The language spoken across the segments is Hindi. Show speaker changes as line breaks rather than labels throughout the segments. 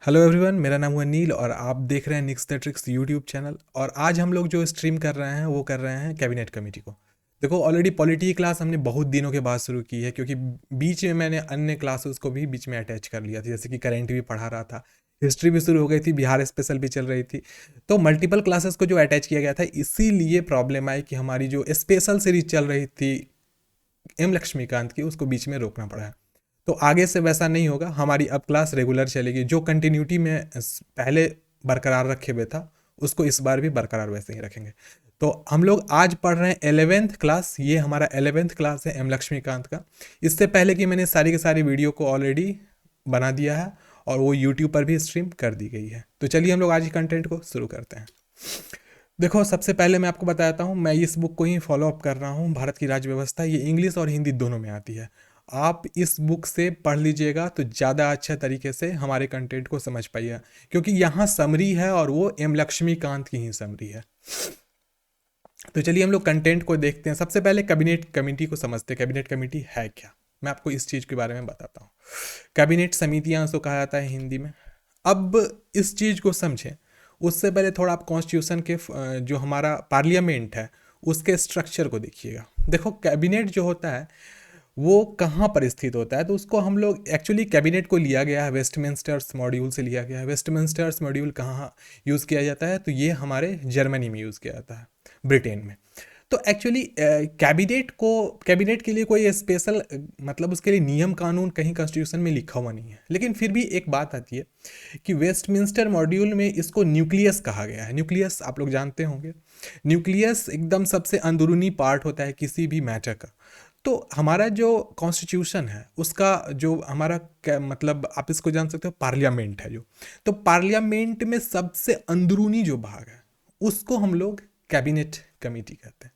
हेलो एवरीवन, मेरा नाम है नील और आप देख रहे हैं निक्स द ट्रिक्स यूट्यूब चैनल। और आज हम लोग जो स्ट्रीम कर रहे हैं वो कर रहे हैं कैबिनेट कमेटी को। देखो, ऑलरेडी पॉलिटी की क्लास हमने बहुत दिनों के बाद शुरू की है, क्योंकि बीच में मैंने अन्य क्लासेस को भी बीच में अटैच कर लिया था, जैसे कि करेंट भी पढ़ा रहा था, हिस्ट्री भी शुरू हो गई थी, बिहार स्पेशल भी चल रही थी। तो मल्टीपल क्लासेस को जो अटैच किया गया था, इसीलिए प्रॉब्लम आई कि हमारी जो स्पेशल सीरीज चल रही थी एम लक्ष्मीकांत की, उसको बीच में रोकना पड़ा है। तो आगे से वैसा नहीं होगा, हमारी अब क्लास रेगुलर चलेगी। जो कंटिन्यूटी में पहले बरकरार रखे हुए था, उसको इस बार भी बरकरार वैसे ही रखेंगे। तो हम लोग आज पढ़ रहे हैं 11th क्लास। ये हमारा 11th क्लास है एम लक्ष्मीकांत का। इससे पहले कि मैंने सारी की सारी वीडियो को ऑलरेडी बना दिया है और वो यूट्यूब पर भी स्ट्रीम कर दी गई है। तो चलिए हम लोग आज की कंटेंट को शुरू करते हैं। देखो, सबसे पहले मैं आपको बताता हूँ, मैं इस बुक को ही फॉलो अप कर रहा हूँ। भारत की राज्य व्यवस्था, ये इंग्लिश और हिंदी दोनों में आती है। आप इस बुक से पढ़ लीजिएगा तो ज़्यादा अच्छा तरीके से हमारे कंटेंट को समझ पाइएगा, क्योंकि यहाँ समरी है और वो एम लक्ष्मीकांत की ही समरी है। तो चलिए हम लोग कंटेंट को देखते हैं। सबसे पहले कैबिनेट कमेटी को समझते हैं। कैबिनेट कमेटी है क्या, मैं आपको इस चीज़ के बारे में बताता हूँ। कैबिनेट समितियाँ उसको कहा जाता है हिंदी में। अब इस चीज़ को समझें उससे पहले थोड़ा आप कॉन्स्टिट्यूशन के जो हमारा पार्लियामेंट है उसके स्ट्रक्चर को देखिएगा। देखो, कैबिनेट जो होता है वो कहाँ पर स्थित होता है, तो उसको हम लोग एक्चुअली कैबिनेट को लिया गया है वेस्टमिंस्टर्स मॉड्यूल से लिया गया है। वेस्टमिंस्टर्स मॉड्यूल कहाँ यूज़ किया जाता है, तो ये हमारे जर्मनी में यूज़ किया जाता है, ब्रिटेन में। तो एक्चुअली कैबिनेट के लिए कोई स्पेशल मतलब उसके लिए नियम कानून कहीं कॉन्स्टिट्यूशन में लिखा हुआ नहीं है। लेकिन फिर भी एक बात आती है कि वेस्टमिंस्टर मॉड्यूल में इसको न्यूक्लियस कहा गया है। न्यूक्लियस आप लोग जानते होंगे, न्यूक्लियस एकदम सबसे अंदरूनी पार्ट होता है किसी भी मैटर का। तो हमारा जो कॉन्स्टिट्यूशन है उसका जो हमारा मतलब आप इसको जान सकते हो पार्लियामेंट है जो। तो पार्लियामेंट में सबसे अंदरूनी जो भाग है उसको हम लोग कैबिनेट कमेटी कहते हैं।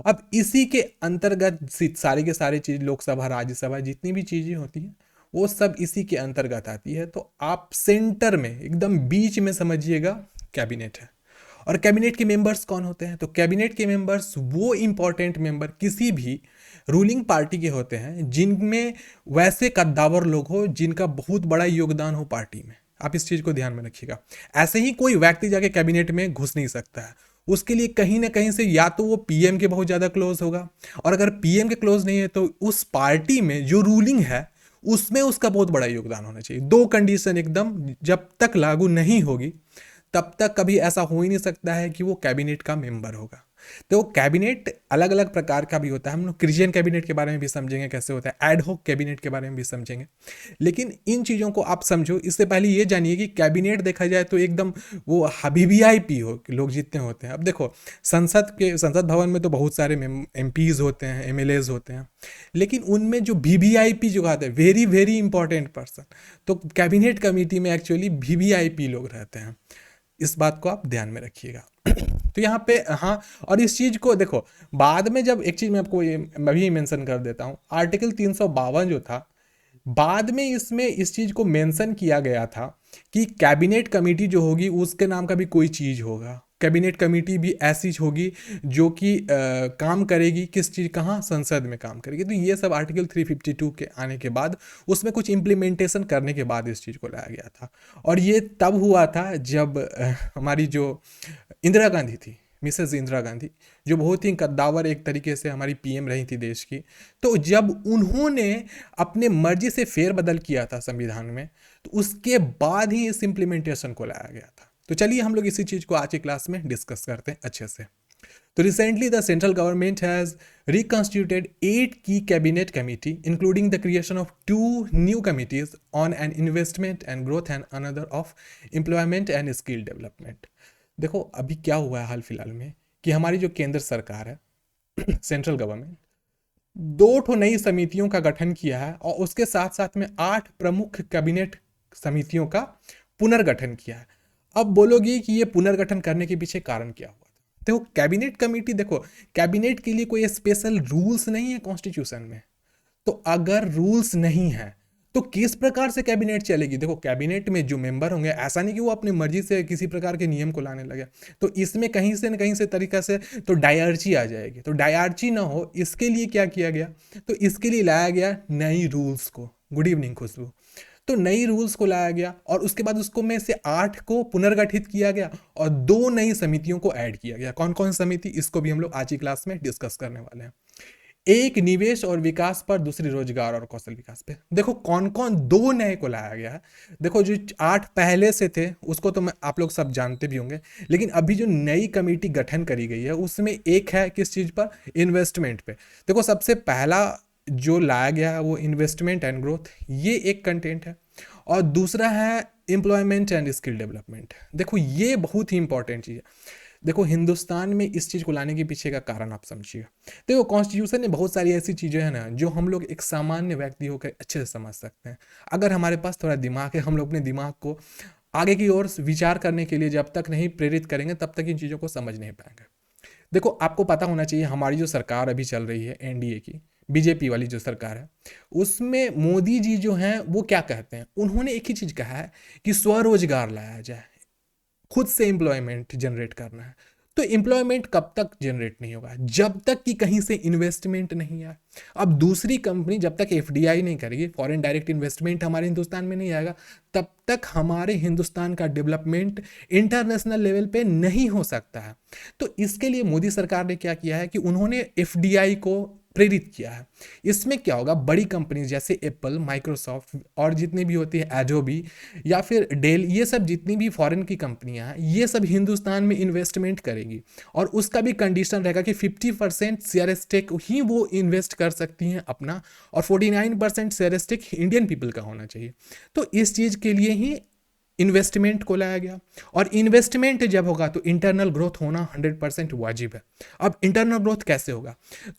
अब इसी के अंतर्गत सारे के सारे चीज, लोकसभा राज्यसभा जितनी भी चीजें होती हैं वो सब इसी के अंतर्गत आती है। तो आप सेंटर में एकदम बीच में समझिएगा कैबिनेट है। और कैबिनेट के मेंबर्स कौन होते हैं, तो कैबिनेट के मेंबर्स वो इंपॉर्टेंट मेंबर किसी भी रूलिंग पार्टी के होते हैं जिनमें वैसे कद्दावर लोग हो जिनका बहुत बड़ा योगदान हो पार्टी में। आप इस चीज को ध्यान में रखिएगा। ऐसे ही कोई व्यक्ति जाके कैबिनेट में घुस नहीं सकता है। उसके लिए कहीं ना कहीं से या तो वो पीएम के बहुत ज्यादा क्लोज होगा, और अगर पीएम के क्लोज नहीं है तो उस पार्टी में जो रूलिंग है उसमें उसका बहुत बड़ा योगदान होना चाहिए। दो कंडीशन एकदम जब तक लागू नहीं होगी तब तक कभी ऐसा हो ही नहीं सकता है कि वो कैबिनेट का मेंबर होगा। तो कैबिनेट अलग अलग प्रकार का भी होता है। हम लोग क्रिश्चियन कैबिनेट के बारे में भी समझेंगे कैसे होता है, एड हॉक कैबिनेट के बारे में भी समझेंगे। लेकिन इन चीज़ों को आप समझो, इससे पहले ये जानिए कि कैबिनेट देखा जाए तो एकदम वो वीवीआईपी हो लोग जितने होते हैं। अब देखो, संसद भवन में तो बहुत सारे एमपीज होते हैं, एमएलएज होते हैं, लेकिन उनमें जो वीवीआईपी जो आते हैं, वेरी वेरी इंपॉर्टेंट पर्सन, तो कैबिनेट कमेटी में एक्चुअली वीवीआईपी लोग रहते हैं। इस बात को आप ध्यान में रखिएगा। तो यहाँ पे हाँ, और इस चीज को देखो, बाद में जब एक चीज मैं आपको ये मैं भी मेंशन कर देता हूँ, आर्टिकल 352 जो था, बाद में इसमें इस चीज को मेंशन किया गया था कि कैबिनेट कमेटी जो होगी उसके नाम का भी कोई चीज होगा। कैबिनेट कमेटी भी ऐसी होगी जो कि काम करेगी किस चीज, कहाँ, संसद में काम करेगी। तो ये सब आर्टिकल 352 के आने के बाद, उसमें कुछ इम्प्लीमेंटेशन करने के बाद इस चीज को लाया गया था। और ये तब हुआ था जब हमारी जो इंदिरा गांधी थी, मिसेस इंदिरा गांधी, जो बहुत ही कद्दावर एक तरीके से हमारी पीएम रही थी देश की, तो जब उन्होंने अपने मर्जी से फेरबदल किया था संविधान में, तो उसके बाद ही इस इम्प्लीमेंटेशन को लाया गया था। तो चलिए हम लोग इसी चीज को आज की क्लास में डिस्कस करते हैं अच्छे से। तो recently the central government has reconstituted 8 key cabinet committee including the creation of 2 new committees on an investment and growth and another of employment and skill development। देखो, अभी क्या हुआ है हाल फिलहाल में कि हमारी जो केंद्र सरकार है सेंट्रल गवर्नमेंट, 2 नई समितियों का गठन किया है और उसके साथ साथ में 8 प्रमुख कैबिनेट समितियों का पुनर्गठन किया है। अब बोलोगे कि ये पुनर्गठन करने के पीछे कारण क्या हुआ था। देखो, कैबिनेट कमेटी, देखो कैबिनेट के लिए कोई स्पेशल रूल्स नहीं है कॉन्स्टिट्यूशन में। तो अगर रूल्स नहीं है तो किस प्रकार से कैबिनेट चलेगी। देखो, कैबिनेट में जो मेंबर होंगे, ऐसा नहीं कि वो अपनी मर्जी से किसी प्रकार के नियम को लाने लगे। तो इसमें कहीं से न कहीं से तरीका से तो डायर्ची आ जाएगी। तो डायर्ची ना हो इसके लिए क्या किया गया, तो इसके लिए लाया गया नई रूल्स को। गुड इवनिंग खुशबू। तो नई रूल्स को लाया गया और उसके बाद उसको में से 8 को पुनर्गठित किया गया और 2 नई समितियों को ऐड किया गया। कौन कौन समिति, इसको भी हम लोग आज की क्लास में डिस्कस करने वाले हैं। एक निवेश और विकास पर, दूसरी रोजगार और कौशल विकास पे। देखो कौन कौन 2 नए को लाया गया है। देखो जो 8 पहले से थे उसको तो आप लोग सब जानते भी होंगे, लेकिन अभी जो नई कमेटी गठन करी गई है उसमें एक है किस चीज पर, इन्वेस्टमेंट पे। देखो सबसे पहला जो लाया गया है वो इन्वेस्टमेंट एंड ग्रोथ, ये एक कंटेंट है, और दूसरा है एम्प्लॉयमेंट एंड स्किल डेवलपमेंट। देखो ये बहुत ही इंपॉर्टेंट चीज़ है। देखो हिंदुस्तान में इस चीज़ को लाने के पीछे का कारण आप समझिएगा। देखो कॉन्स्टिट्यूशन में बहुत सारी ऐसी चीज़ें हैं ना जो हम लोग एक सामान्य व्यक्ति होकर अच्छे से समझ सकते हैं। अगर हमारे पास थोड़ा दिमाग है, हम लोग अपने दिमाग को आगे की ओर विचार करने के लिए जब तक नहीं प्रेरित करेंगे तब तक इन चीज़ों को समझ नहीं पाएंगे। देखो आपको पता होना चाहिए हमारी जो सरकार अभी चल रही है एनडीए की, बीजेपी वाली जो सरकार है, उसमें मोदी जी जो हैं वो क्या कहते हैं, उन्होंने एक ही चीज़ कहा है कि स्वरोजगार लाया जाए, खुद से एम्प्लॉयमेंट जनरेट करना है। तो एम्प्लॉयमेंट कब तक जनरेट नहीं होगा, जब तक कि कहीं से इन्वेस्टमेंट नहीं आए। अब दूसरी कंपनी जब तक एफडीआई नहीं करेगी, फॉरेन डायरेक्ट इन्वेस्टमेंट हमारे हिंदुस्तान में नहीं आएगा, तब तक हमारे हिंदुस्तान का डेवलपमेंट इंटरनेशनल लेवल पे नहीं हो सकता है। तो इसके लिए मोदी सरकार ने क्या किया है कि उन्होंने एफडीआई को प्रेरित किया है। इसमें क्या होगा, बड़ी कंपनी जैसे एप्पल, माइक्रोसॉफ्ट और जितनी भी होती है एडोबी या फिर डेल, ये सब जितनी भी फॉरेन की कंपनियां हैं ये सब हिंदुस्तान में इन्वेस्टमेंट करेगी, और उसका भी कंडीशन रहेगा कि 50% शेयर स्टेक ही वो इन्वेस्ट कर सकती हैं अपना, और 49% शेयर स्टेक इंडियन पीपल का होना चाहिए। तो इस चीज़ के लिए ही इन्वेस्टमेंट को लाया गया, और इन्वेस्टमेंट जब होगा तो इंटरनल ग्रोथ होना 100% वाजिब है। अब इंटरनल ग्रोथ कैसे होगा,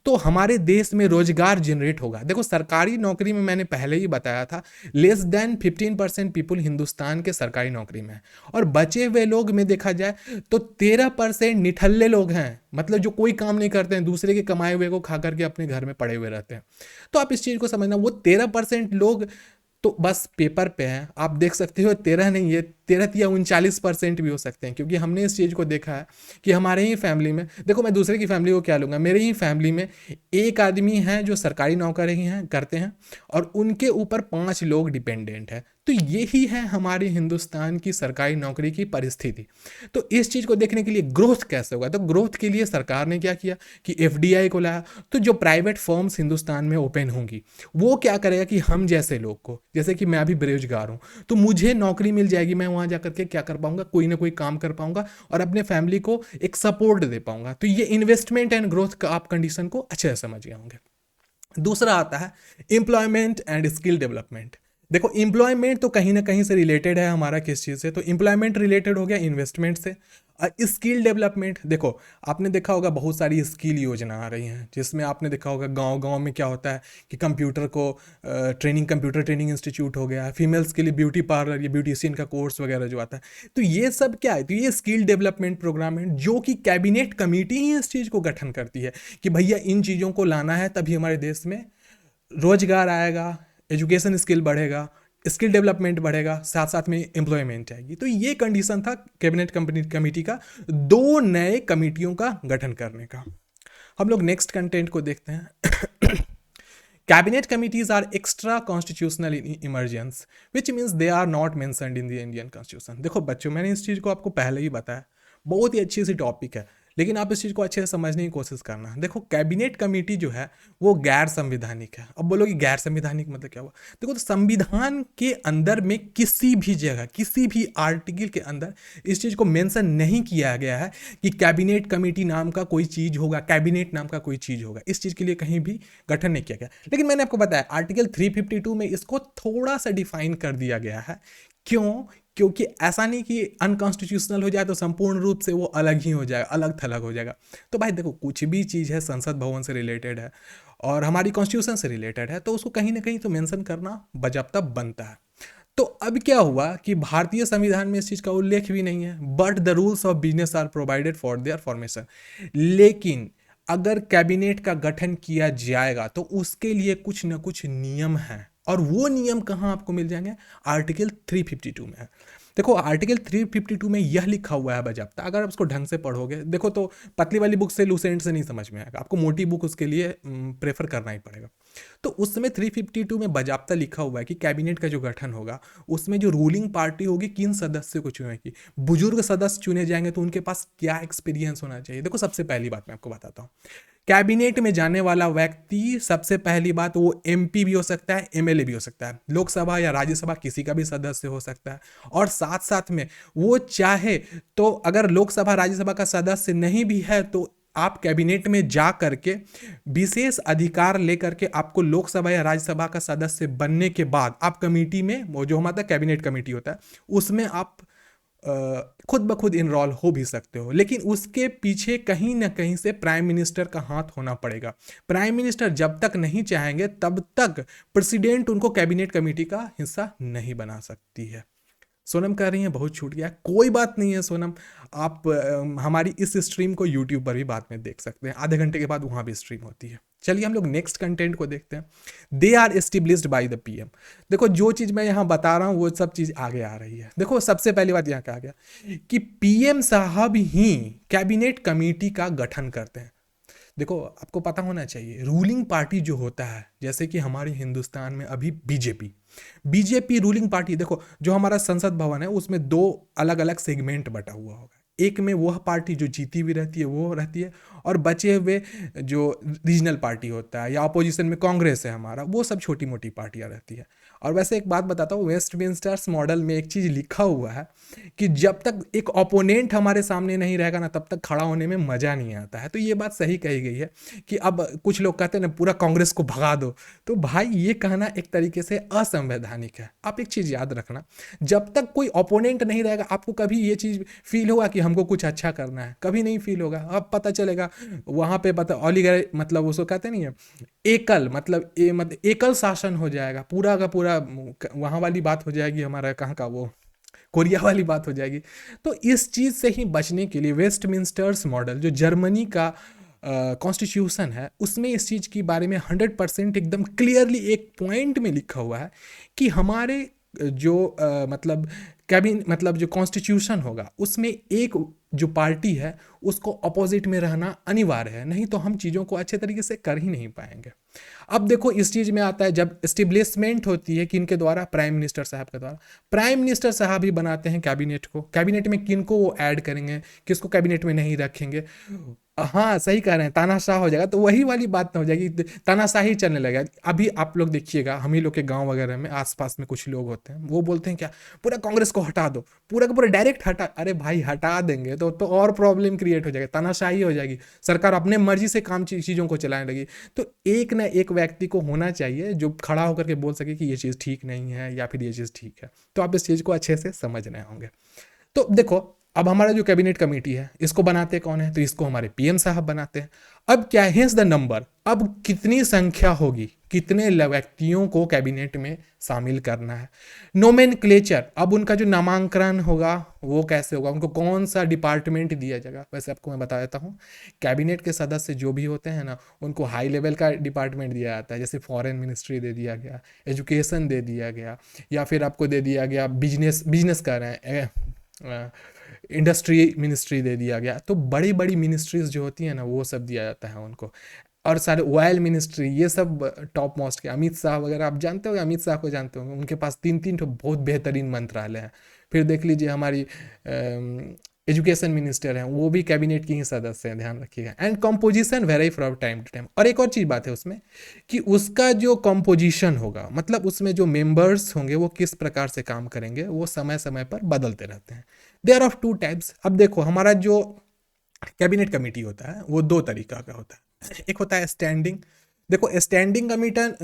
तो हमारे देश में रोजगार जनरेट होगा। देखो सरकारी नौकरी में मैंने पहले ही बताया था लेस देन 15% पीपल हिंदुस्तान के सरकारी नौकरी में है, और बचे हुए लोग में देखा जाए तो 13% निठल्ले लोग हैं, मतलब जो कोई काम नहीं करते हैं, दूसरे के कमाए हुए को खा करके अपने घर में पड़े हुए रहते हैं। तो आप इस चीज़ को समझना, वो 13% लोग तो बस पेपर पे है। आप देख सकते हो 13 नहीं है, 13 या 39% भी हो सकते हैं, क्योंकि हमने इस चीज़ को देखा है कि हमारे ही फैमिली में, देखो मैं दूसरे की फैमिली को क्या लूँगा, मेरे ही फैमिली में एक आदमी है जो सरकारी नौकरी हैं करते हैं और उनके ऊपर 5 लोग डिपेंडेंट हैं। तो यही है हमारे हिंदुस्तान की सरकारी नौकरी की परिस्थिति। तो इस चीज़ को देखने के लिए ग्रोथ कैसे होगा, तो ग्रोथ के लिए सरकार ने क्या किया कि एफडीआई को लाया। तो जो प्राइवेट फर्म्स हिंदुस्तान में ओपन होंगी वो क्या करेगा कि हम जैसे लोग को, जैसे कि मैं अभी बेरोजगार हूँ तो मुझे नौकरी मिल जाएगी, मैं वहाँ जा करके क्या कर पाऊंगा, कोई ना कोई काम कर पाऊंगा और अपने फैमिली को एक सपोर्ट दे पाऊंगा। तो ये इन्वेस्टमेंट एंड ग्रोथ का आप कंडीशन को अच्छे से समझ गए होंगे। दूसरा आता है एम्प्लॉयमेंट एंड स्किल डेवलपमेंट। देखो एम्प्लॉयमेंट तो कहीं ना कहीं से रिलेटेड है हमारा किस चीज़ से, तो एम्प्लॉयमेंट रिलेटेड हो गया इन्वेस्टमेंट से। स्किल डेवलपमेंट, देखो आपने देखा होगा बहुत सारी स्किल योजना आ रही हैं, जिसमें आपने देखा होगा गांव गांव में क्या होता है कि कंप्यूटर को कंप्यूटर ट्रेनिंग इंस्टीट्यूट हो गया, फीमेल्स के लिए ब्यूटी पार्लर या ब्यूटिशियन का कोर्स वगैरह जो आता है। तो ये सब क्या है, तो ये स्किल डेवलपमेंट प्रोग्राम है जो कि कैबिनेट कमेटी ही इस चीज़ को गठन करती है कि भैया इन चीज़ों को लाना है, तभी हमारे देश में रोजगार आएगा, एजुकेशन स्किल बढ़ेगा, स्किल डेवलपमेंट बढ़ेगा, साथ साथ में एम्प्लॉयमेंट आएगी। तो ये कंडीशन था कैबिनेट कमेटी का 2 नए कमेटियों का गठन करने का। हम लोग नेक्स्ट कंटेंट को देखते हैं। Cabinet committees are extra constitutional in emergence which means they are not mentioned in the Indian constitution. देखो बच्चों मैंने इस चीज़ को आपको पहले ही बताया, बहुत ही अच्छी सी टॉपिक है, लेकिन आप इस चीज़ को अच्छे से समझने की कोशिश करना। देखो कैबिनेट कमेटी जो है वो गैर संविधानिक है। अब बोलोगे गैर संविधानिक मतलब क्या हुआ, देखो तो संविधान के अंदर में किसी भी जगह किसी भी आर्टिकल के अंदर इस चीज़ को मेंशन नहीं किया गया है कि कैबिनेट कमेटी नाम का कोई चीज़ होगा, कैबिनेट नाम का कोई चीज़ होगा, इस चीज़ के लिए कहीं भी गठन नहीं किया गया। लेकिन मैंने आपको बताया आर्टिकल 352 में इसको थोड़ा सा डिफाइन कर दिया गया है। क्यों, क्योंकि ऐसा नहीं कि अनकॉन्स्टिट्यूशनल हो जाए तो संपूर्ण रूप से वो अलग ही हो जाएगा, अलग थलग हो जाएगा। तो भाई देखो कुछ भी चीज़ है संसद भवन से रिलेटेड है और हमारी कॉन्स्टिट्यूशन से रिलेटेड है, तो उसको कहीं ना कहीं तो मेंशन करना बजाबता बनता है। तो अब क्या हुआ कि भारतीय संविधान में इस चीज़ का उल्लेख भी नहीं है, but the rules of business are provided for their formation. लेकिन अगर कैबिनेट का गठन किया जाएगा तो उसके लिए कुछ न कुछ नियम हैं, और वो नियम कहाँ आपको मिल जाएंगे, आर्टिकल 352 में है। देखो आर्टिकल 352 में यह लिखा हुआ है बाज़ाब्ता, अगर आप उसको ढंग से पढ़ोगे, देखो तो पतली वाली बुक से लूसेंट से नहीं समझ में आएगा, आपको मोटी बुक उसके लिए प्रेफर करना ही पड़ेगा। तो उसमें 352 में बाज़ाब्ता लिखा हुआ है कि कैबिनेट का जो गठन होगा उसमें जो रूलिंग पार्टी होगी किन सदस्यों को चुनेगी। बुजुर्ग सदस्य चुने जाएंगे तो उनके पास क्या एक्सपीरियंस होना चाहिए। देखो सबसे पहली बात मैं आपको बताता हूँ, कैबिनेट में जाने वाला व्यक्ति सबसे पहली बात वो एमपी भी हो सकता है, एमएलए भी हो सकता है, लोकसभा या राज्यसभा किसी का भी सदस्य हो सकता है। और साथ साथ में वो चाहे तो अगर लोकसभा राज्यसभा का सदस्य नहीं भी है तो आप कैबिनेट में जा करके विशेष अधिकार लेकर के आपको लोकसभा या राज्यसभा का सदस्य बनने के बाद आप कमेटी में, वो जो हमारा कैबिनेट कमेटी होता है उसमें आप खुद ब खुद इनरोल हो भी सकते हो। लेकिन उसके पीछे कहीं ना कहीं से प्राइम मिनिस्टर का हाथ होना पड़ेगा। प्राइम मिनिस्टर जब तक नहीं चाहेंगे तब तक प्रेसिडेंट उनको कैबिनेट कमेटी का हिस्सा नहीं बना सकती है। सोनम कह रही हैं बहुत छूट गया, कोई बात नहीं है सोनम, आप हमारी इस स्ट्रीम को यूट्यूब पर भी बाद में देख सकते हैं, आधे घंटे के बाद वहाँ भी स्ट्रीम होती है। चलिए हम लोग नेक्स्ट कंटेंट को देखते हैं। They are established by the PM. देखो जो चीज़ मैं यहाँ बता रहा हूँ वो सब चीज़ आगे आ रही है। देखो सबसे पहली बात यहाँ कहा गया कि पीएम साहब ही कैबिनेट कमेटी का गठन करते हैं। देखो आपको पता होना चाहिए रूलिंग पार्टी जो होता है, जैसे कि हमारे हिंदुस्तान में अभी बीजेपी रूलिंग पार्टी, देखो जो हमारा संसद भवन है उसमें दो अलग अलग सेगमेंट बटा हुआ होगा। एक में वह पार्टी जो जीती हुई रहती है वो रहती है, और बचे हुए जो रीजनल पार्टी होता है या अपोजिशन में कांग्रेस है हमारा, वो सब छोटी मोटी पार्टियां रहती है। और वैसे एक बात बताता हूँ, वेस्टमिंस्टर्स मॉडल में एक चीज़ लिखा हुआ है कि जब तक एक ओपोनेंट हमारे सामने नहीं रहेगा ना तब तक खड़ा होने में मज़ा नहीं आता है। तो ये बात सही कही गई है कि अब कुछ लोग कहते हैं ना पूरा कांग्रेस को भगा दो, तो भाई ये कहना एक तरीके से असंवैधानिक है। आप एक चीज़ याद रखना, जब तक कोई ओपोनेंट नहीं रहेगा आपको कभी ये चीज़ फील होगा कि हमको कुछ अच्छा करना है, कभी नहीं फील होगा। अब पता चलेगा वहाँ पे पता ऑलिगर मतलब उसको कहते नहीं है एकल, मतलब एकल शासन हो जाएगा पूरा का पूरा, वहाँ वाली बात हो जाएगी हमारा कहाँ का वो कोरिया वाली बात हो जाएगी। तो इस चीज़ से ही बचने के लिए वेस्टमिंस्टर्स मॉडल जो जर्मनी का कॉन्स्टिट्यूशन है उसमें इस चीज़ के बारे में 100% एकदम क्लियरली एक पॉइंट में लिखा हुआ है कि हमारे जो मतलब जो कॉन्स्टिट्यूशन होगा उसमें एक जो पार्टी है उसको अपोजिट में रहना अनिवार्य है, नहीं तो हम चीज़ों को अच्छे तरीके से कर ही नहीं पाएंगे। अब देखो इस चीज़ में आता है जब एस्टेब्लिशमेंट होती है किन के द्वारा, प्राइम मिनिस्टर साहब के द्वारा। प्राइम मिनिस्टर साहब ही बनाते हैं कैबिनेट को, कैबिनेट में किन को वो ऐड करेंगे किसको कैबिनेट में नहीं रखेंगे। हाँ सही कह रहे हैं, तानाशाह हो जाएगा, तो वही वाली बात हो जाएगी, तानाशाही चलने लगेगा। अभी आप लोग देखिएगा हम ही लोग के गांव वगैरह में आसपास में कुछ लोग होते हैं वो बोलते हैं क्या पूरा कांग्रेस को हटा दो, पूरा का पूरा डायरेक्ट हटा, अरे भाई हटा देंगे तो और प्रॉब्लम क्रिएट हो जाएगा, तानाशाही हो जाएगी, सरकार अपने मर्जी से काम चीज़ों को चलाने लगी। तो एक ना एक व्यक्ति को होना चाहिए जो खड़ा होकर के बोल सके कि ये चीज़ ठीक नहीं है या फिर ये चीज़ ठीक है। तो आप इस चीज़ को अच्छे से समझ रहे होंगे। तो देखो अब हमारा जो कैबिनेट कमेटी है इसको बनाते कौन है, तो इसको हमारे पीएम साहब बनाते हैं। अब क्या है द नंबर, अब कितनी संख्या होगी, कितने व्यक्तियों को कैबिनेट में शामिल करना है। नोमेनक्लेचर, अब उनका जो नामांकन होगा वो कैसे होगा, उनको कौन सा डिपार्टमेंट दिया जाएगा। वैसे आपको मैं बता देता हूँ कैबिनेट के सदस्य जो भी होते हैं ना उनको हाई लेवल का डिपार्टमेंट दिया जाता है, जैसे फॉरेन मिनिस्ट्री दे दिया गया, एजुकेशन दे दिया गया, या फिर आपको दे दिया गया बिजनेस कर रहे हैं इंडस्ट्री मिनिस्ट्री दे दिया गया। तो बड़ी बड़ी मिनिस्ट्रीज जो होती हैं ना वो सब दिया जाता है उनको। और सारे ऑयल मिनिस्ट्री ये सब टॉप मोस्ट के, अमित शाह वगैरह आप जानते हो, अमित शाह को जानते होंगे, उनके पास 3 बहुत बेहतरीन मंत्रालय हैं। फिर देख लीजिए हमारी एजुकेशन मिनिस्टर हैं वो भी कैबिनेट की ही सदस्य हैं, ध्यान रखिएगा। And composition vary from time to time. और एक और चीज़ बात है उसमें कि उसका जो कंपोजिशन होगा मतलब उसमें जो मेंबर्स होंगे वो किस प्रकार से काम करेंगे वो समय समय पर बदलते रहते हैं। They are of 2 types. अब देखो हमारा जो कैबिनेट कमेटी होता है वो 2 तरीका का होता है। एक होता है स्टैंडिंग, देखो स्टैंडिंग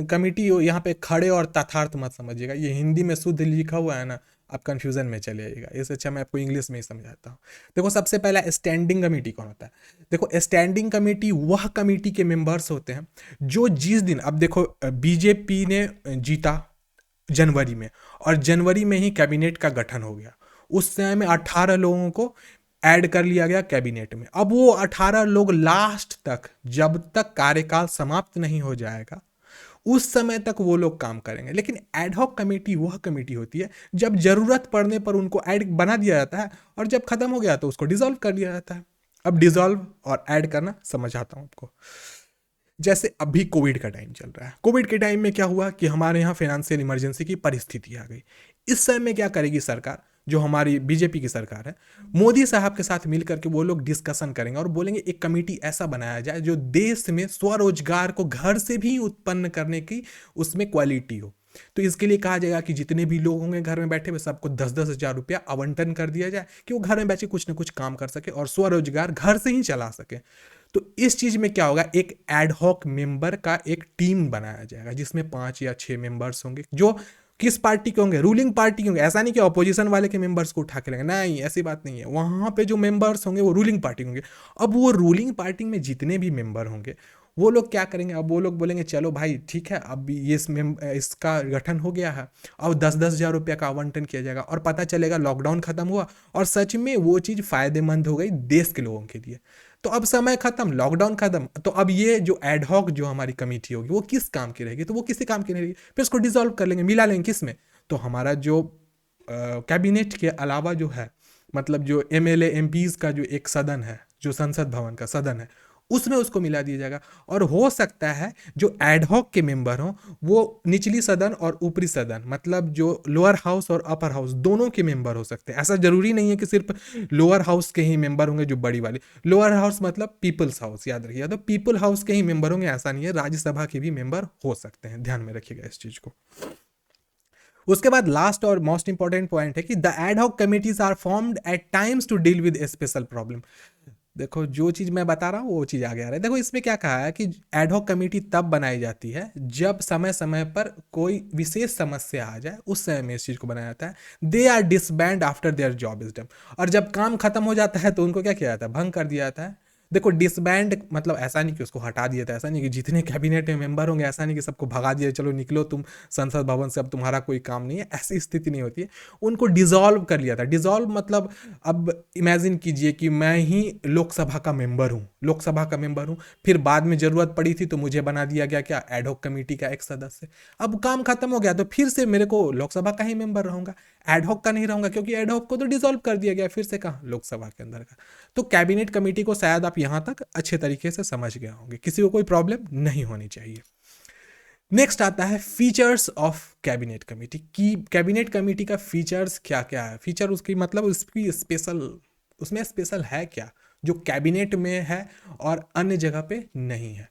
कमेटी यहाँ पे खड़े और तथार्थ मत समझिएगा, ये हिंदी में शुद्ध लिखा हुआ है ना आप कंफ्यूजन में चले जाइएगा, इससे अच्छा मैं आपको इंग्लिश में ही समझाता हूँ। देखो सबसे पहला स्टैंडिंग कमेटी कौन होता है। देखो स्टैंडिंग कमेटी वह कमेटी के मेंबर्स होते हैं जो जिस दिन, अब देखो बीजेपी ने जीता जनवरी में और जनवरी में ही कैबिनेट का गठन हो गया, उस समय में 18 लोगों को ऐड कर लिया गया कैबिनेट में। अब वो 18 लोग लास्ट तक जब तक कार्यकाल समाप्त नहीं हो जाएगा उस समय तक वो लोग काम करेंगे। लेकिन एडहॉक कमेटी वह कमेटी होती है जब जरूरत पड़ने पर उनको ऐड बना दिया जाता है, और जब खत्म हो गया तो उसको डिसॉल्व कर दिया जाता है। अब डिसॉल्व और ऐड करना समझाता हूं आपको। जैसे अभी कोविड का टाइम चल रहा है, कोविड के टाइम में क्या हुआ कि हमारे यहाँ फाइनेंशियल इमरजेंसी की परिस्थिति आ गई। इस समय में क्या करेगी सरकार, जो हमारी बीजेपी की सरकार है, मोदी साहब के साथ मिलकर के वो लोग डिस्कशन करेंगे और बोलेंगे एक कमेटी ऐसा बनाया जाए जो देश में स्वरोजगार को घर से भी उत्पन्न करने की उसमें क्वालिटी हो। तो इसके लिए कहा जाएगा कि जितने भी लोग होंगे घर में बैठे हुए सबको 10-10 हज़ार रुपया आवंटन कर दिया जाए कि वो घर में बैठे कुछ ना कुछ काम कर सके और स्वरोजगार घर से ही चला सके। तो इस चीज में क्या होगा, एक एडहॉक मेंबर का एक टीम बनाया जाएगा जिसमें 5 या 6 मेंबर्स होंगे जो किस पार्टी के होंगे, रूलिंग पार्टी के होंगे। ऐसा नहीं कि अपोजिशन वाले के मेंबर्स को उठा के लेंगे, नहीं ऐसी बात नहीं है। वहां पे जो मेंबर्स होंगे वो रूलिंग पार्टी होंगे। अब वो रूलिंग पार्टी में जितने भी मेंबर होंगे वो लोग क्या करेंगे, अब वो लोग बोलेंगे चलो भाई ठीक है, अब ये इसका गठन हो गया है, अब 10-10 हज़ार रुपया का आवंटन किया जाएगा और पता चलेगा लॉकडाउन खत्म हुआ और सच में वो चीज़ फायदेमंद हो गई देश के लोगों के लिए। तो अब समय खत्म, लॉकडाउन खत्म, तो अब ये जो एडहॉक जो हमारी कमेटी होगी वो किस काम की रहेगी, तो वो किसी काम की नहीं रहेगी, फिर उसको डिसॉल्व कर लेंगे, मिला लेंगे किस में, तो हमारा जो कैबिनेट के अलावा जो है, मतलब जो एमएलए एमपीज का जो एक सदन है, जो संसद भवन का सदन है, उसमें उसको मिला दिया जाएगा। और हो सकता है जो एडहॉक के मेंबर हों वो निचली सदन और ऊपरी सदन, मतलब जो लोअर हाउस और अपर हाउस दोनों के मेंबर हो सकते हैं। ऐसा जरूरी नहीं है कि सिर्फ लोअर हाउस के ही मेंबर होंगे जो बड़ी वाली, लोअर हाउस मतलब पीपल्स हाउस, याद रखिएगा, तो पीपल हाउस के ही मेंबर होंगे ऐसा नहीं है, राज्यसभा के भी मेंबर हो सकते हैं, ध्यान में रखिएगा इस चीज को। उसके बाद लास्ट और मोस्ट इंपॉर्टेंट पॉइंट है कि the ad hoc committees are formed at times to deal with a special problem. देखो जो चीज मैं बता रहा हूँ वो चीज आगे आ रहा है। देखो इसमें क्या कहा है कि एडहॉक कमेटी तब बनाई जाती है जब समय समय पर कोई विशेष समस्या आ जाए, उस समय में इस चीज को बनाया जाता है। They are disband after their job is done, और जब काम खत्म हो जाता है तो उनको क्या किया जाता है, भंग कर दिया जाता है। देखो डिसबैंड मतलब ऐसा नहीं कि उसको हटा दिया था, ऐसा नहीं कि जितने कैबिनेट में मेंबर होंगे ऐसा नहीं कि सबको भगा दिया चलो निकलो तुम संसद भवन से, अब तुम्हारा कोई काम नहीं है, ऐसी स्थिति नहीं होती है। उनको डिसॉल्व कर लिया था। डिसॉल्व मतलब अब इमेजिन कीजिए कि मैं ही लोकसभा का मेंबर हूँ, लोकसभा का मेंबर हूँ, फिर बाद में जरूरत पड़ी थी तो मुझे बना दिया गया क्या, एडहॉक कमेटी का एक सदस्य। अब काम खत्म हो गया तो फिर से मेरे को लोकसभा का ही मेंबर रहूंगा, एडहॉक का नहीं रहूंगा, क्योंकि एडहॉक को तो डिसॉल्व कर दिया गया, फिर से कहाँ, लोकसभा के अंदर का। तो कैबिनेट कमेटी को शायद आप यहां तक अच्छे तरीके से समझ गए होंगे, किसी को कोई प्रॉब्लम नहीं होनी चाहिए। नेक्स्ट आता है फीचर्स ऑफ कैबिनेट कमेटी की। कैबिनेट कमेटी का फीचर्स क्या क्या है, फीचर उसकी मतलब उसकी स्पेशल, उसमें स्पेशल है क्या जो कैबिनेट में है और अन्य जगह पे नहीं है।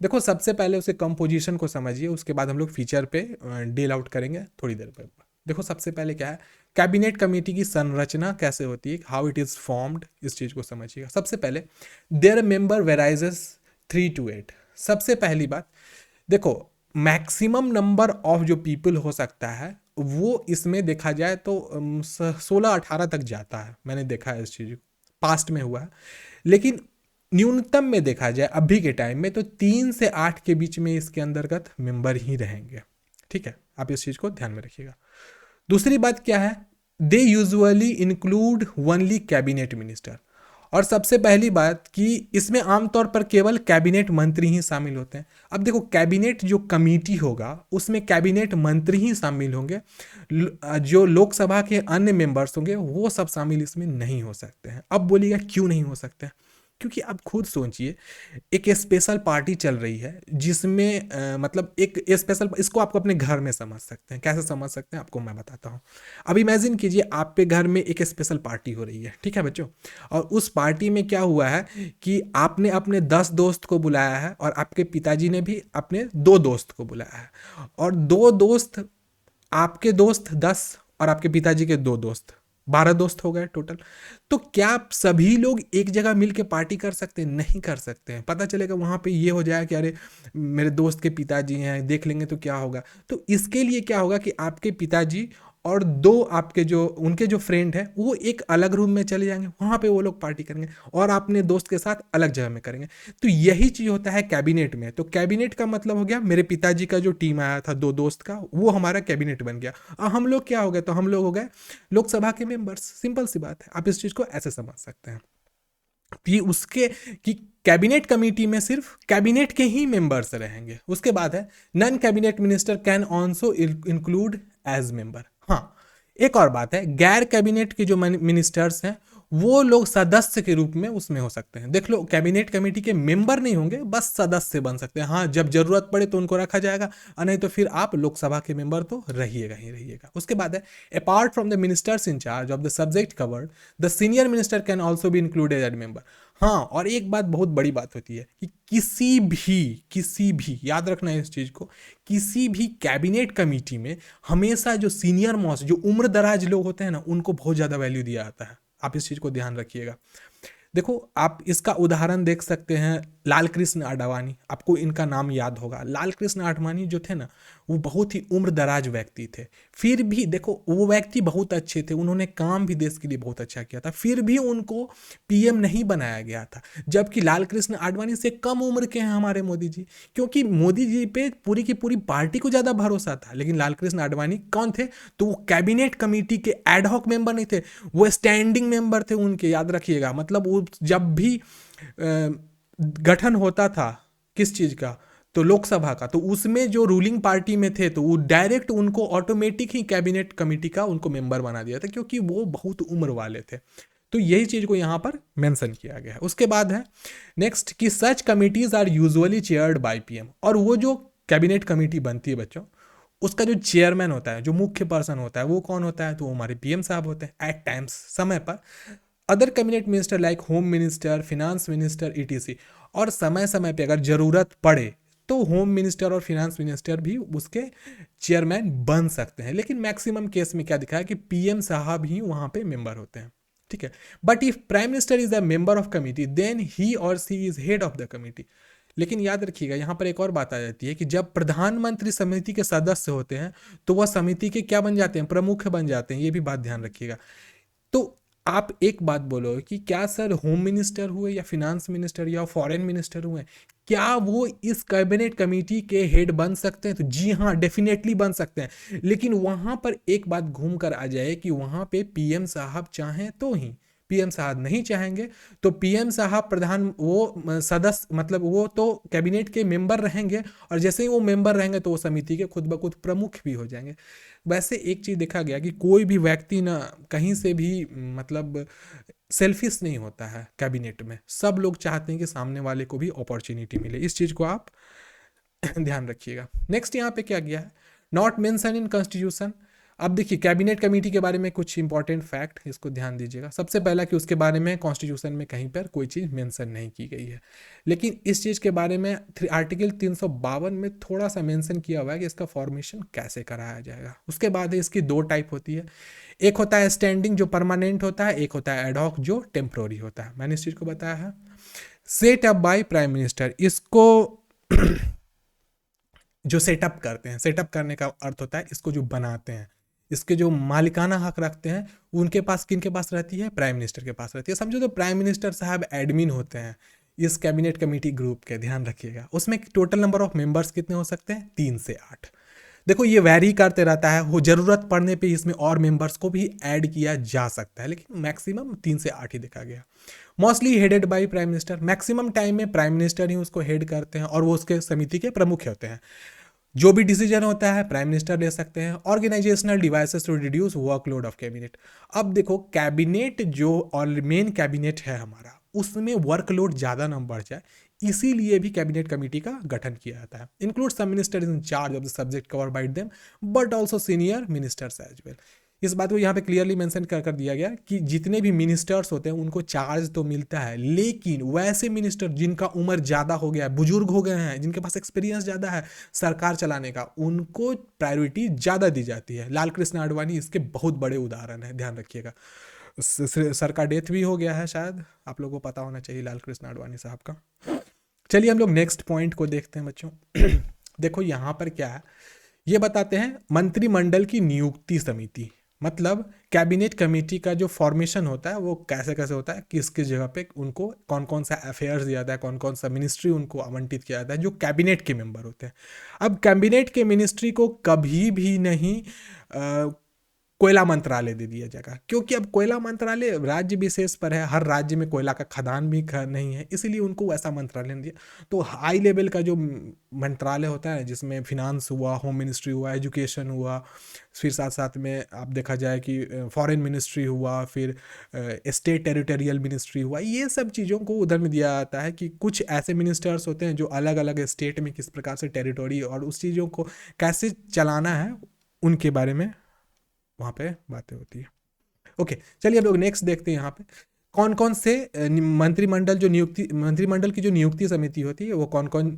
देखो सबसे पहले उसे कंपोजिशन को समझिए, उसके बाद हम लोग फीचर पे डील आउट करेंगे थोड़ी देर पर। देखो सबसे पहले क्या है, कैबिनेट कमेटी की संरचना कैसे होती है, हाउ इट इज फॉर्म्ड, इस चीज को समझिएगा। सबसे पहले देयर मेंबर वेराइजेस 3 to 8। सबसे पहली बात देखो, मैक्सिमम नंबर ऑफ जो पीपल हो सकता है वो इसमें देखा जाए तो 16-18 तक जाता है, मैंने देखा है इस चीज पास्ट में हुआ है। लेकिन न्यूनतम में देखा जाए अभी के टाइम में तो 3 से 8 के बीच में इसके अंतर्गत मेंबर ही रहेंगे। ठीक है, आप इस चीज को ध्यान में रखिएगा। दूसरी बात क्या है, they usually include only cabinet minister. और सबसे पहली बात कि इसमें आमतौर पर केवल कैबिनेट मंत्री ही शामिल होते हैं। अब देखो कैबिनेट जो कमेटी होगा उसमें कैबिनेट मंत्री ही शामिल होंगे, जो लोकसभा के अन्य मेंबर्स होंगे वो सब शामिल इसमें नहीं हो सकते हैं। अब बोलिएगा क्यों नहीं हो सकते हैं, क्योंकि आप खुद सोचिए एक स्पेशल पार्टी चल रही है जिसमें मतलब एक स्पेशल, इसको आपको अपने घर में समझ सकते हैं। कैसे समझ सकते हैं आपको मैं बताता हूँ। अब इमेजिन कीजिए आप पे घर में एक स्पेशल पार्टी हो रही है, ठीक है बच्चों, और उस पार्टी में क्या हुआ है कि आपने अपने 10 दोस्त को बुलाया है और आपके पिताजी ने भी अपने 2 दोस्त को बुलाया है, और 2 दोस्त, आपके दोस्त 10 और आपके पिताजी के 2 दोस्त, 12 दोस्त हो गए टोटल। तो क्या आप सभी लोग एक जगह मिल के पार्टी कर सकते हैं, नहीं कर सकते हैं। पता चलेगा वहां पे ये हो जाए कि अरे मेरे दोस्त के पिताजी हैं, देख लेंगे तो क्या होगा। तो इसके लिए क्या होगा कि आपके पिताजी और 2 आपके जो उनके जो फ्रेंड है वो एक अलग रूम में चले जाएंगे, वहां पे वो लोग पार्टी करेंगे, और अपने दोस्त के साथ अलग जगह में करेंगे। तो यही चीज होता है कैबिनेट में। तो कैबिनेट का मतलब हो गया मेरे पिताजी का जो टीम आया था 2 दोस्त का, वो हमारा कैबिनेट बन गया, और हम लोग क्या हो गए, तो हम लोग हो गए लोकसभा के मेंबर्स। सिंपल सी बात है, आप इस चीज को ऐसे समझ सकते हैं। कि उसके कि कैबिनेट कमेटी में सिर्फ कैबिनेट के ही मेंबर्स रहेंगे। उसके बाद है non cabinet minister can also include as member. हाँ, एक और बात है, गैर कैबिनेट के जो मिनिस्टर्स हैं वो लोग सदस्य के रूप में उसमें हो सकते हैं। देख लो, कैबिनेट कमेटी के मेंबर नहीं होंगे, बस सदस्य बन सकते हैं। हाँ, जब जरूरत पड़े तो उनको रखा जाएगा, और नहीं तो फिर आप लोकसभा के मेंबर तो रहिएगा ही रहिएगा। उसके बाद है apart from the ministers in charge of the subject covered, the senior minister can also be included as member. हाँ, और एक बात बहुत बड़ी बात होती है कि किसी भी याद रखना है इस चीज को, किसी भी कैबिनेट कमेटी में हमेशा जो सीनियर मोस्ट, जो उम्र दराज लोग होते हैं ना, उनको बहुत ज्यादा वैल्यू दिया जाता है। आप इस चीज को ध्यान रखिएगा। देखो, आप इसका उदाहरण देख सकते हैं, लाल कृष्ण आडवाणी, आपको इनका नाम याद होगा। लाल कृष्ण आडवाणी जो थे ना, वो बहुत ही उम्र दराज व्यक्ति थे। फिर भी देखो, वो व्यक्ति बहुत अच्छे थे, उन्होंने काम भी देश के लिए बहुत अच्छा किया था, फिर भी उनको पीएम नहीं बनाया गया था। जबकि लाल कृष्ण आडवाणी से कम उम्र के हैं हमारे मोदी जी, क्योंकि मोदी जी पे पूरी की पूरी पार्टी को ज़्यादा भरोसा था। लेकिन लाल कृष्ण आडवाणी कौन थे? तो वो कैबिनेट कमेटी के एडहॉक मेंबर नहीं थे, वो स्टैंडिंग मेंबर थे उनके, याद रखिएगा। मतलब वो जब भी गठन होता था किस चीज़ का, तो लोकसभा का, तो उसमें जो रूलिंग पार्टी में थे तो वो डायरेक्ट उनको ऑटोमेटिक ही कैबिनेट कमेटी का उनको मेंबर बना दिया था, क्योंकि वो बहुत उम्र वाले थे। तो यही चीज़ को यहाँ पर मेंशन किया गया है। उसके बाद है नेक्स्ट कि such committees are usually chaired by PM. और वो जो कैबिनेट कमेटी बनती है बच्चों, उसका जो चेयरमैन होता है, जो मुख्य पर्सन होता है, वो कौन होता है? तो वो हमारे पीएम साहब होते हैं एट टाइम्स, समय पर। Other cabinet minister like home minister, finance minister, etc. और समय समय पे अगर जरूरत पड़े तो होम मिनिस्टर और फिनांस मिनिस्टर भी उसके चेयरमैन बन सकते हैं। लेकिन मैक्सिमम केस में क्या दिखा है कि पीएम साहब ही वहां पे मेंबर होते हैं, ठीक है। But if prime minister is a member of committee then he और she is head of the committee. लेकिन याद रखिएगा, यहाँ पर एक और बात आ जाती है कि जब प्रधानमंत्री समिति के सदस्य होते हैं तो वह समिति के क्या बन जाते हैं? प्रमुख बन जाते हैं। ये भी बात ध्यान रखिएगा। तो आप एक बात बोलो कि क्या सर होम मिनिस्टर हुए या फिनांस मिनिस्टर या फॉरेन मिनिस्टर हुए, क्या वो इस कैबिनेट कमेटी के हेड बन सकते हैं? तो जी हाँ, डेफिनेटली बन सकते हैं। लेकिन वहां पर एक बात घूम कर आ जाए कि वहां पे पीएम साहब चाहें तो ही, पीएम साहब नहीं चाहेंगे तो पीएम साहब प्रधान वो सदस्य, मतलब वो तो कैबिनेट के मेंबर रहेंगे, और जैसे ही वो मेंबर रहेंगे तो वो समिति के खुद ब खुद प्रमुख भी हो जाएंगे। वैसे एक चीज देखा गया कि कोई भी व्यक्ति ना कहीं से भी मतलब सेल्फिश नहीं होता है कैबिनेट में। सब लोग चाहते हैं कि सामने वाले को भी अपॉर्चुनिटी मिले। इस चीज को आप ध्यान रखिएगा। नेक्स्ट यहाँ पे क्या गया है? Not mention in constitution. अब देखिए, कैबिनेट कमेटी के बारे में कुछ इंपॉर्टेंट फैक्ट, इसको ध्यान दीजिएगा। सबसे पहला कि उसके बारे में कॉन्स्टिट्यूशन में कहीं पर कोई चीज़ मेंशन नहीं की गई है। लेकिन इस चीज़ के बारे में आर्टिकल 352 में थोड़ा सा मेंशन किया हुआ है कि इसका फॉर्मेशन कैसे कराया जाएगा। उसके बाद इसकी दो टाइप होती है, एक होता है स्टैंडिंग जो परमानेंट होता है, एक होता है एडहॉक जो टेम्प्रोरी होता है। मैंने इस चीज़ को बताया है। Set up by prime minister, इसको जो सेटअप करते हैं, सेटअप करने का अर्थ होता है इसको जो बनाते हैं, इसके जो मालिकाना हक रखते हैं, उनके पास किन के पास रहती है? प्राइम मिनिस्टर के पास रहती है। समझो तो प्राइम मिनिस्टर साहब एडमिन होते हैं इस कैबिनेट कमेटी ग्रुप के, ध्यान रखिएगा। उसमें टोटल नंबर ऑफ मेंबर्स कितने हो सकते हैं? 3 से 8। देखो, ये वैरी करते रहता है, वो जरूरत पड़ने पे इसमें और मेंबर्स को भी ऐड किया जा सकता है, लेकिन मैक्सिमम 3 से 8 ही देखा गया। Mostly headed by prime minister, maximum time में प्राइम मिनिस्टर ही उसको हेड करते हैं और वो उसके समिति के प्रमुख होते हैं। जो भी डिसीजन होता है प्राइम मिनिस्टर ले सकते हैं। Organisational devices to reduce workload of cabinet. अब देखो, कैबिनेट जो और मेन कैबिनेट है हमारा, उसमें वर्कलोड ज़्यादा ना बढ़ जाए, इसीलिए भी कैबिनेट कमेटी का गठन किया जाता है। Include some minister in charge of the subject cover by them but also senior ministers as well. इस बात को यहाँ पे क्लियरली मेंशन कर दिया गया कि जितने भी मिनिस्टर्स होते हैं उनको चार्ज तो मिलता है, लेकिन वैसे मिनिस्टर जिनका उम्र ज़्यादा हो गया है, बुजुर्ग हो गए हैं, जिनके पास एक्सपीरियंस ज़्यादा है सरकार चलाने का, उनको प्रायोरिटी ज़्यादा दी जाती है। लाल कृष्ण आडवाणी इसके बहुत बड़े उदाहरण है, ध्यान रखिएगा। सर का डेथ भी हो गया है, शायद आप लोगों को पता होना चाहिए लाल कृष्ण आडवाणी साहब का। चलिए हम लोग नेक्स्ट पॉइंट को देखते हैं बच्चों। देखो यहाँ पर क्या है, ये बताते हैं मंत्रिमंडल की नियुक्ति समिति, मतलब कैबिनेट कमेटी का जो फॉर्मेशन होता है वो कैसे कैसे होता है, किस किस जगह पे उनको कौन कौन सा अफेयर्स दिया जाता है, कौन कौन सा मिनिस्ट्री उनको आवंटित किया जाता है जो कैबिनेट के मेंबर होते हैं। अब कैबिनेट के मिनिस्ट्री को कभी भी नहीं कोयला मंत्रालय दे दिया जाएगा, क्योंकि अब कोयला मंत्रालय राज्य विशेष पर है, हर राज्य में कोयला का खदान भी नहीं है, इसलिए उनको वैसा मंत्रालय नहीं दिया। तो हाई लेवल का जो मंत्रालय होता है जिसमें फिनांस हुआ, होम मिनिस्ट्री हुआ, एजुकेशन हुआ, फिर साथ साथ में आप देखा जाए कि फॉरेन मिनिस्ट्री हुआ, फिर स्टेट टेरिटोरियल मिनिस्ट्री हुआ, ये सब चीज़ों को उधर में दिया जाता है कि कुछ ऐसे मिनिस्टर्स होते हैं जो अलग अलग स्टेट में किस प्रकार से टेरिटोरी और उस चीज़ों को कैसे चलाना है उनके बारे में वहाँ पे बातें होती है। ओके, चलिए अब लोग नेक्स्ट देखते हैं यहाँ पे कौन कौन से मंत्रिमंडल की जो नियुक्ति समिति होती है वो कौन कौन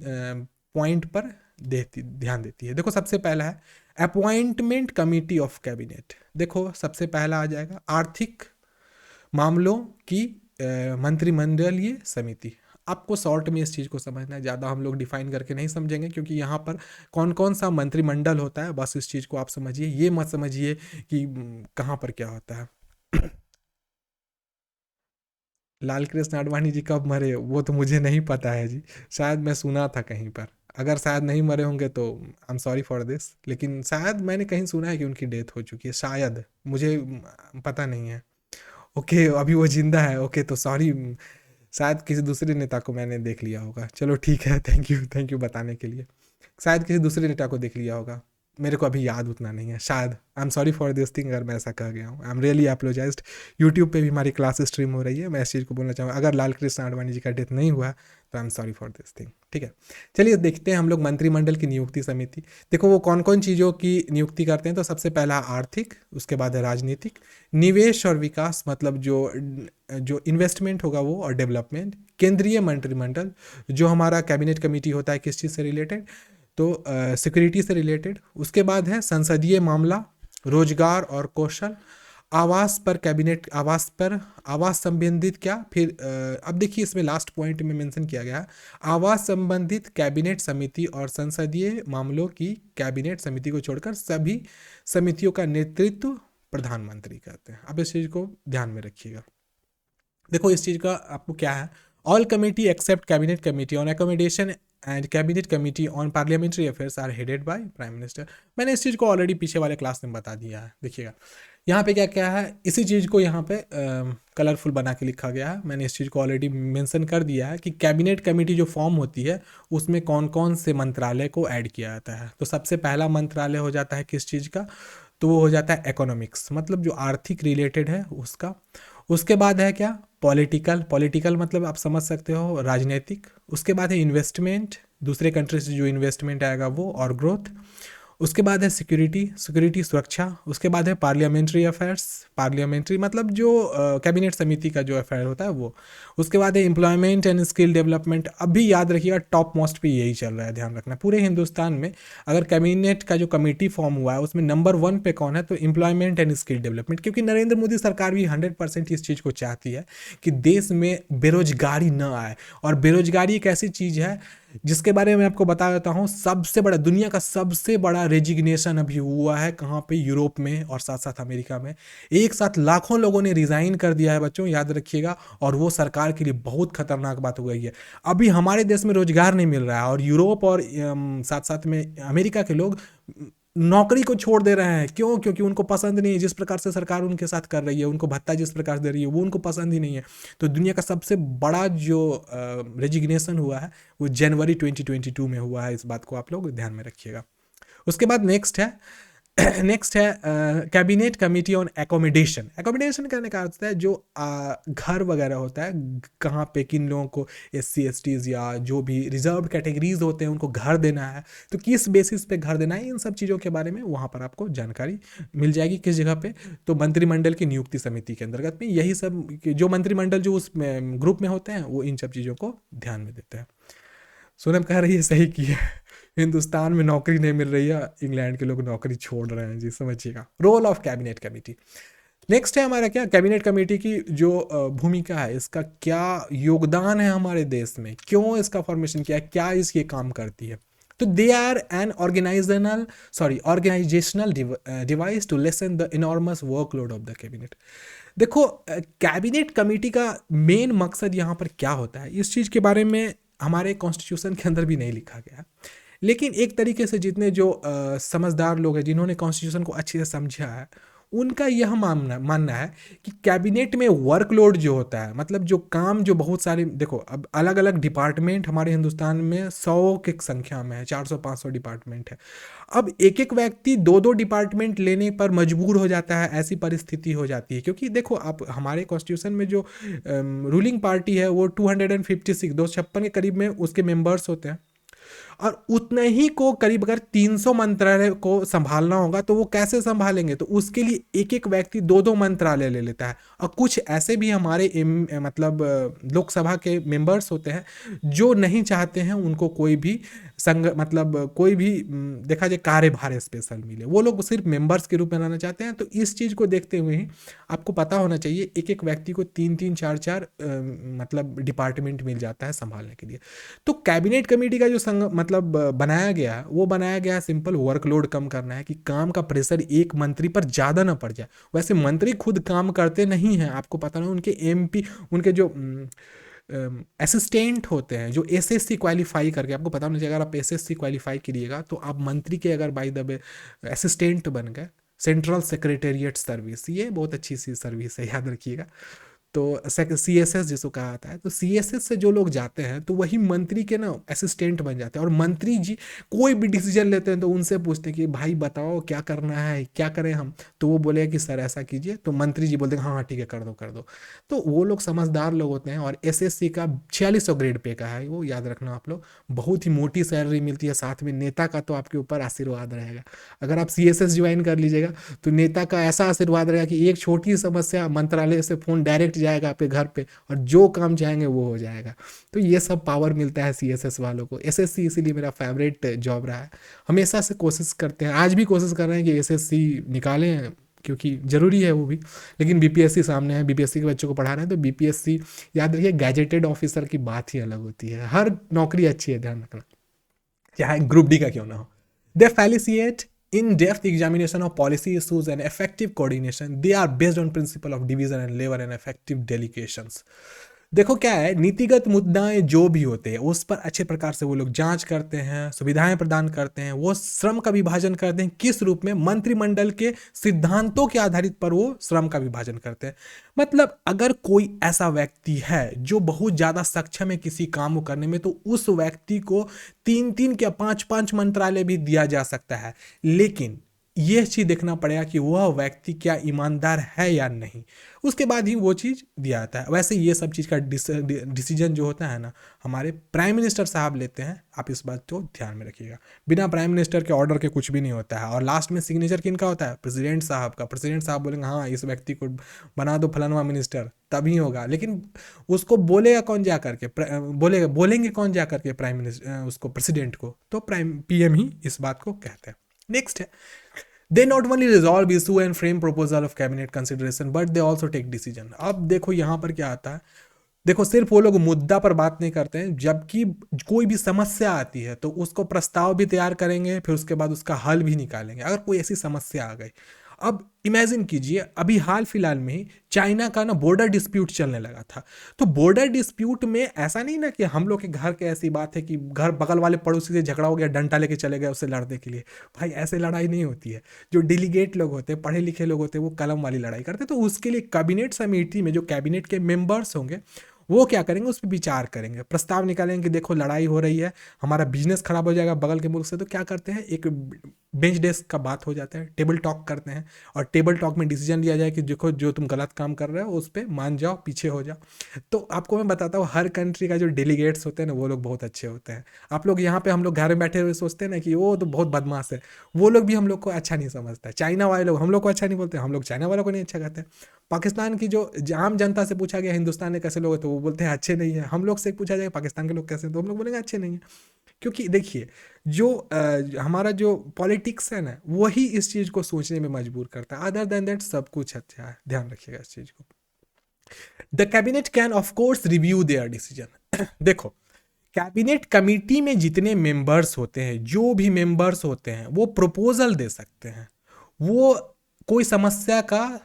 पॉइंट पर ध्यान देती है। देखो सबसे पहला है अपॉइंटमेंट कमिटी ऑफ कैबिनेट। देखो सबसे पहला आ जाएगा आर्थिक मामलों की मंत्रिमंडलीय समिति। आपको शॉर्ट में इस चीज़ को समझना है, ज़्यादा हम लोग डिफाइन करके नहीं समझेंगे क्योंकि यहाँ पर कौन कौन सा मंत्रिमंडल होता है, बस इस चीज़ को आप समझिए, ये मत समझिए कि कहाँ पर क्या होता है। लाल कृष्ण आडवाणी जी कब मरे वो तो मुझे नहीं पता है जी, शायद मैं सुना था कहीं पर, अगर शायद नहीं मरे होंगे तो I am sorry for this, लेकिन शायद मैंने कहीं सुना है कि उनकी डेथ हो चुकी है, शायद, मुझे पता नहीं है। ओके, अभी वो जिंदा है, ओके तो सॉरी, शायद किसी दूसरे नेता को मैंने देख लिया होगा, चलो ठीक है, थैंक यू बताने के लिए, शायद किसी दूसरे नेता को देख लिया होगा, मेरे को अभी याद उतना नहीं है, शायद। I am sorry for this thing अगर मैं ऐसा कह गया हूँ, I am really apologised. YouTube पे भी हमारी क्लास स्ट्रीम हो रही है, मैं इस चीज़ को बोलना चाहूँगा, अगर लाल कृष्ण आडवाणी जी का डेथ नहीं हुआ तो I am sorry for this thing, ठीक है। चलिए देखते हैं हम लोग मंत्रिमंडल की नियुक्ति समिति। देखो वो कौन कौन चीज़ों की नियुक्ति करते हैं, तो सबसे पहला आर्थिक, उसके बाद है राजनीतिक, निवेश और विकास मतलब जो इन्वेस्टमेंट होगा वो, और डेवलपमेंट, केंद्रीय मंत्रिमंडल जो हमारा कैबिनेट कमेटी होता है किस चीज़ से रिलेटेड, तो सिक्योरिटी से रिलेटेड, उसके बाद है संसदीय मामला, रोजगार और कौशल, आवास पर कैबिनेट, आवास संबंधित क्या, फिर अब देखिए इसमें लास्ट पॉइंट में मेंशन किया गया है आवास संबंधित कैबिनेट समिति और संसदीय मामलों की कैबिनेट समिति को छोड़कर सभी समितियों का नेतृत्व प्रधानमंत्री करते हैं। अब इस चीज़ को ध्यान में रखिएगा। देखो इस चीज़ का आपको क्या है, all committee except cabinet committee on accommodation and cabinet committee on parliamentary affairs are headed by prime minister. मैंने इस चीज़ को ऑलरेडी पीछे वाले क्लास में बता दिया है। देखिएगा यहाँ पे क्या क्या है, इसी चीज़ को यहाँ पे कलरफुल बना के लिखा गया है, मैंने इस चीज़ को ऑलरेडी मेंशन कर दिया है कि कैबिनेट कमेटी जो फॉर्म होती है उसमें कौन कौन से मंत्रालय को ऐड किया जाता है। तो सबसे पहला मंत्रालय हो जाता है किस चीज़ का, तो वो हो जाता है इकोनॉमिक्स, मतलब जो आर्थिक रिलेटेड है उसका। उसके बाद है क्या, पॉलिटिकल मतलब आप समझ सकते हो राजनीतिक। उसके बाद है इन्वेस्टमेंट, दूसरे कंट्री से जो इन्वेस्टमेंट आएगा वो, और ग्रोथ। उसके बाद है सिक्योरिटी सुरक्षा। उसके बाद है पार्लियामेंट्री अफेयर्स, पार्लियामेंट्री मतलब जो कैबिनेट समिति का जो अफेयर होता है वो। उसके बाद है एम्प्लॉयमेंट एंड स्किल डेवलपमेंट। अभी याद रखिएगा टॉप मोस्ट पे यही चल रहा है, ध्यान रखना पूरे हिंदुस्तान में अगर कैबिनेट का जो कमेटी फॉर्म हुआ है उसमें नंबर 1 पे कौन है, तो एम्प्लॉयमेंट एंड स्किल डेवलपमेंट, क्योंकि नरेंद्र मोदी सरकार भी 100% इस चीज़ को चाहती है कि देश में बेरोजगारी न आए। और बेरोजगारी एक ऐसी चीज़ है जिसके बारे में आपको बता देता हूँ, सबसे बड़ा, दुनिया का सबसे बड़ा रेजिग्नेशन अभी हुआ है कहाँ पे, यूरोप में और साथ साथ अमेरिका में। एक साथ लाखों लोगों ने रिजाइन कर दिया है बच्चों, याद रखिएगा, और वो सरकार के लिए बहुत खतरनाक बात हो गई है। अभी हमारे देश में रोजगार नहीं मिल रहा है और यूरोप और साथ साथ में अमेरिका के लोग नौकरी को छोड़ दे रहे हैं। क्यों? क्योंकि उनको पसंद नहीं है जिस प्रकार से सरकार उनके साथ कर रही है, उनको भत्ता जिस प्रकार दे रही है वो उनको पसंद ही नहीं है। तो दुनिया का सबसे बड़ा जो रेजिग्नेशन हुआ है वो जनवरी 2022 में हुआ है, इस बात को आप लोग ध्यान में रखिएगा। उसके बाद नेक्स्ट है cabinet committee on accommodation. Accommodation करने का अर्थ है जो घर वगैरह होता है, कहाँ पे किन लोगों को SC STs या जो भी रिजर्व कैटेगरीज होते हैं उनको घर देना है, तो किस बेसिस पे घर देना है, इन सब चीज़ों के बारे में वहाँ पर आपको जानकारी मिल जाएगी। किस जगह पे, तो मंत्रिमंडल की नियुक्ति समिति के अंतर्गत में। यही सब जो मंत्रिमंडल जो उस ग्रुप में होते हैं वो इन सब चीज़ों को ध्यान में देते हैं। सोनम कह रही है सही की है, हिंदुस्तान में नौकरी नहीं मिल रही है, इंग्लैंड के लोग नौकरी छोड़ रहे हैं जी, समझिएगा। Role of cabinet committee. Next है हमारा क्या, कैबिनेट कमेटी की जो भूमिका है, इसका क्या योगदान है हमारे देश में, क्यों इसका फॉर्मेशन किया है, क्या इसके काम करती है। तो they are an organisational device to lessen the enormous workload of the cabinet. देखो कैबिनेट कमेटी का मेन मकसद यहाँ पर क्या होता है, इस चीज़ के बारे में हमारे कॉन्स्टिट्यूशन के अंदर भी नहीं लिखा गया, लेकिन एक तरीके से जितने जो समझदार लोग हैं जिन्होंने कॉन्स्टिट्यूशन को अच्छे से समझा है उनका यह मानना है कि कैबिनेट में वर्कलोड जो होता है, मतलब जो काम जो बहुत सारे, देखो अब अलग अलग डिपार्टमेंट हमारे हिंदुस्तान में 100 की संख्या में है, 400-500 डिपार्टमेंट है। अब एक एक व्यक्ति दो दो डिपार्टमेंट लेने पर मजबूर हो जाता है, ऐसी परिस्थिति हो जाती है। क्योंकि देखो आप हमारे कॉन्स्टिट्यूशन में जो रूलिंग पार्टी है वो 256 के करीब में उसके मेंबर्स होते हैं, और उतने ही को करीब अगर 300 मंत्रालय को संभालना होगा तो वो कैसे संभालेंगे? तो उसके लिए एक एक व्यक्ति दो दो मंत्रालय ले लेता है। और कुछ ऐसे भी हमारे मतलब लोकसभा के मेंबर्स होते हैं जो नहीं चाहते हैं उनको कोई भी संग मतलब कोई भी देखा जाए कार्यभार स्पेशल मिले, वो लोग सिर्फ मेंबर्स के रूप में रहना चाहते हैं। तो इस चीज़ को देखते हुए ही आपको पता होना चाहिए एक एक व्यक्ति को 3-3 4-4 मतलब डिपार्टमेंट मिल जाता है संभालने के लिए। तो कैबिनेट कमेटी का जो मतलब बनाया गया, वो बनाया गया सिंपल वर्कलोड कम करना है, कि काम का प्रेशर एक मंत्री पर ज़्यादा ना पड़ जाए। वैसे मंत्री खुद काम करते नहीं हैं, आपको पता ना, उनके एमपी, उनके जो असिस्टेंट होते हैं जो एसएससी क्वालिफाई करके, आपको पता होना चाहिए अगर आप एसएससी क्वालिफाई करिएगा तो आप मंत्री के अगर बाय द वे असिस्टेंट बन गए, सेंट्रल सेक्रेटेरिएट सर्विस, ये बहुत अच्छी सी सर्विस है, याद रखिएगा। तो CSS जिसको कहा जाता है, तो CSS से जो लोग जाते हैं तो वही मंत्री के ना असिस्टेंट बन जाते हैं। और मंत्री जी कोई भी डिसीजन लेते हैं तो उनसे पूछते हैं कि भाई बताओ क्या करना है, क्या करें हम? तो वो बोले कि सर ऐसा कीजिए, तो मंत्री जी बोलते हैं हाँ हाँ ठीक है कर दो कर दो। तो वो लोग समझदार लोग होते हैं। और SSC का 4600 ग्रेड पे का है, वो याद रखना आप लोग, बहुत ही मोटी सैलरी मिलती है। साथ में नेता का तो आपके ऊपर आशीर्वाद रहेगा। अगर आप CSS ज्वाइन कर लीजिएगा तो नेता का ऐसा आशीर्वाद रहेगा कि एक छोटी समस्या मंत्रालय से फोन डायरेक्ट जाएगा आपके घर पे और जो काम चाहेंगे वो हो जाएगा। तो ये सब पावर मिलता है CSS वालों को। SSC इसीलिए मेरा फेवरेट जॉब रहा है, हमेशा से कोशिश करते हैं, आज भी कोशिश कर रहे हैं कि SSC निकालें क्योंकि ज़रूरी है वो भी। लेकिन BPSC सामने है, BPSC के बच्चों को पढ़ा रहे हैं, तो BPSC याद रखिए गैजेटेड ऑफिसर की बात ही अलग होती है। हर नौकरी अच्छी है, ध्यान रखना, चाहे ग्रुप डी का क्यों ना हो। दे facilitate in-depth examination of policy issues and effective coordination. They are based on principle of division and labor and effective delegations. देखो क्या है, नीतिगत मुद्दाएं जो भी होते हैं उस पर अच्छे प्रकार से वो लोग जांच करते हैं, सुविधाएं प्रदान करते हैं, वो श्रम का विभाजन करते हैं। किस रूप में? मंत्रिमंडल के सिद्धांतों के आधारित पर वो श्रम का विभाजन करते हैं। मतलब अगर कोई ऐसा व्यक्ति है जो बहुत ज़्यादा सक्षम है किसी काम को करने में, तो उस व्यक्ति को 3-3 या 5-5 मंत्रालय भी दिया जा सकता है। लेकिन यह चीज़ देखना पड़ेगा कि वह व्यक्ति क्या ईमानदार है या नहीं, उसके बाद ही वो चीज़ दिया जाता है। वैसे ये सब चीज़ का डिसीजन जो होता है ना, हमारे प्राइम मिनिस्टर साहब लेते हैं। आप इस बात को ध्यान में रखिएगा, बिना प्राइम मिनिस्टर के ऑर्डर के कुछ भी नहीं होता है। और लास्ट में सिग्नेचर किनका होता है? प्रेसिडेंट साहब का। प्रेसिडेंट साहब बोलेंगे हाँ इस व्यक्ति को बना दो फलानवा मिनिस्टर, तभी होगा। लेकिन उसको बोलेगा कौन जा करके? बोलेंगे कौन जा करके प्राइम मिनिस्टर उसको, प्रेसिडेंट को? तो PM ही इस बात को कहते हैं। नेक्स्ट है, they not only resolve issue and frame proposal of cabinet consideration but they also take decision. अब देखो यहाँ पर क्या आता है, देखो सिर्फ वो लोग मुद्दा पर बात नहीं करते हैं, जबकि कोई भी समस्या आती है तो उसको प्रस्ताव भी तैयार करेंगे, फिर उसके बाद उसका हल भी निकालेंगे अगर कोई ऐसी समस्या आ गई। अब इमेजिन कीजिए, अभी हाल फिलहाल में ही चाइना का ना बॉर्डर डिस्प्यूट चलने लगा था। तो बॉर्डर डिस्प्यूट में ऐसा नहीं ना कि हम लोग के घर के ऐसी बात है कि घर बगल वाले पड़ोसी से झगड़ा हो गया, डंडा लेके चले गए उससे लड़ने के लिए। भाई ऐसे लड़ाई नहीं होती है। जो डेलीगेट लोग होते हैं, पढ़े लिखे लोग होते हैं, वो कलम वाली लड़ाई करते हैं। तो उसके लिए कैबिनेट समिति में जो कैबिनेट के मेंबर्स होंगे वो क्या करेंगे, उस पर विचार करेंगे, प्रस्ताव निकालेंगे कि देखो लड़ाई हो रही है, हमारा बिजनेस खराब हो जाएगा बगल के मुल्क से। तो क्या करते हैं, एक बेंच डेस्क का बात हो जाता है, टेबल टॉक करते हैं, और टेबल टॉक में डिसीजन लिया जाए कि देखो जो तुम गलत काम कर रहे हो उस पर मान जाओ, पीछे हो जाओ। तो आपको मैं बताता हूँ, हर कंट्री का जो डेलीगेट्स होते हैं ना वो लोग बहुत अच्छे होते हैं। आप लोग यहाँ पे, हम लोग घर में बैठे हुए सोचते हैं ना कि वो तो बहुत बदमाश है, वो लोग भी हम लोग को अच्छा नहीं समझता है। चाइना वाले लोग हम लोग को अच्छा नहीं बोलते, हम लोग चाइना वालों को नहीं अच्छा कहते हैं। पाकिस्तान की जो आम जनता से पूछा गया हिंदुस्तान में कैसे लोग हैं, तो वो बोलते हैं अच्छे नहीं है। हम लोग से पूछा जाए पाकिस्तान के लोग कैसे हैं, तो हम लोग बोलेंगे अच्छे नहीं है। क्योंकि देखिए जो हमारा जो पॉलिटिक्स है ना, वही इस चीज़ को सोचने में मजबूर करता है। अदर देन दैट सब कुछ अच्छा है, ध्यान रखिएगा इस चीज़ को। The cabinet can of course review there decision. देखो कैबिनेट कमिटी में जितने मेंबर्स होते हैं, जो भी मेंबर्स होते हैं, वो प्रपोजल दे सकते हैं, वो कोई समस्या का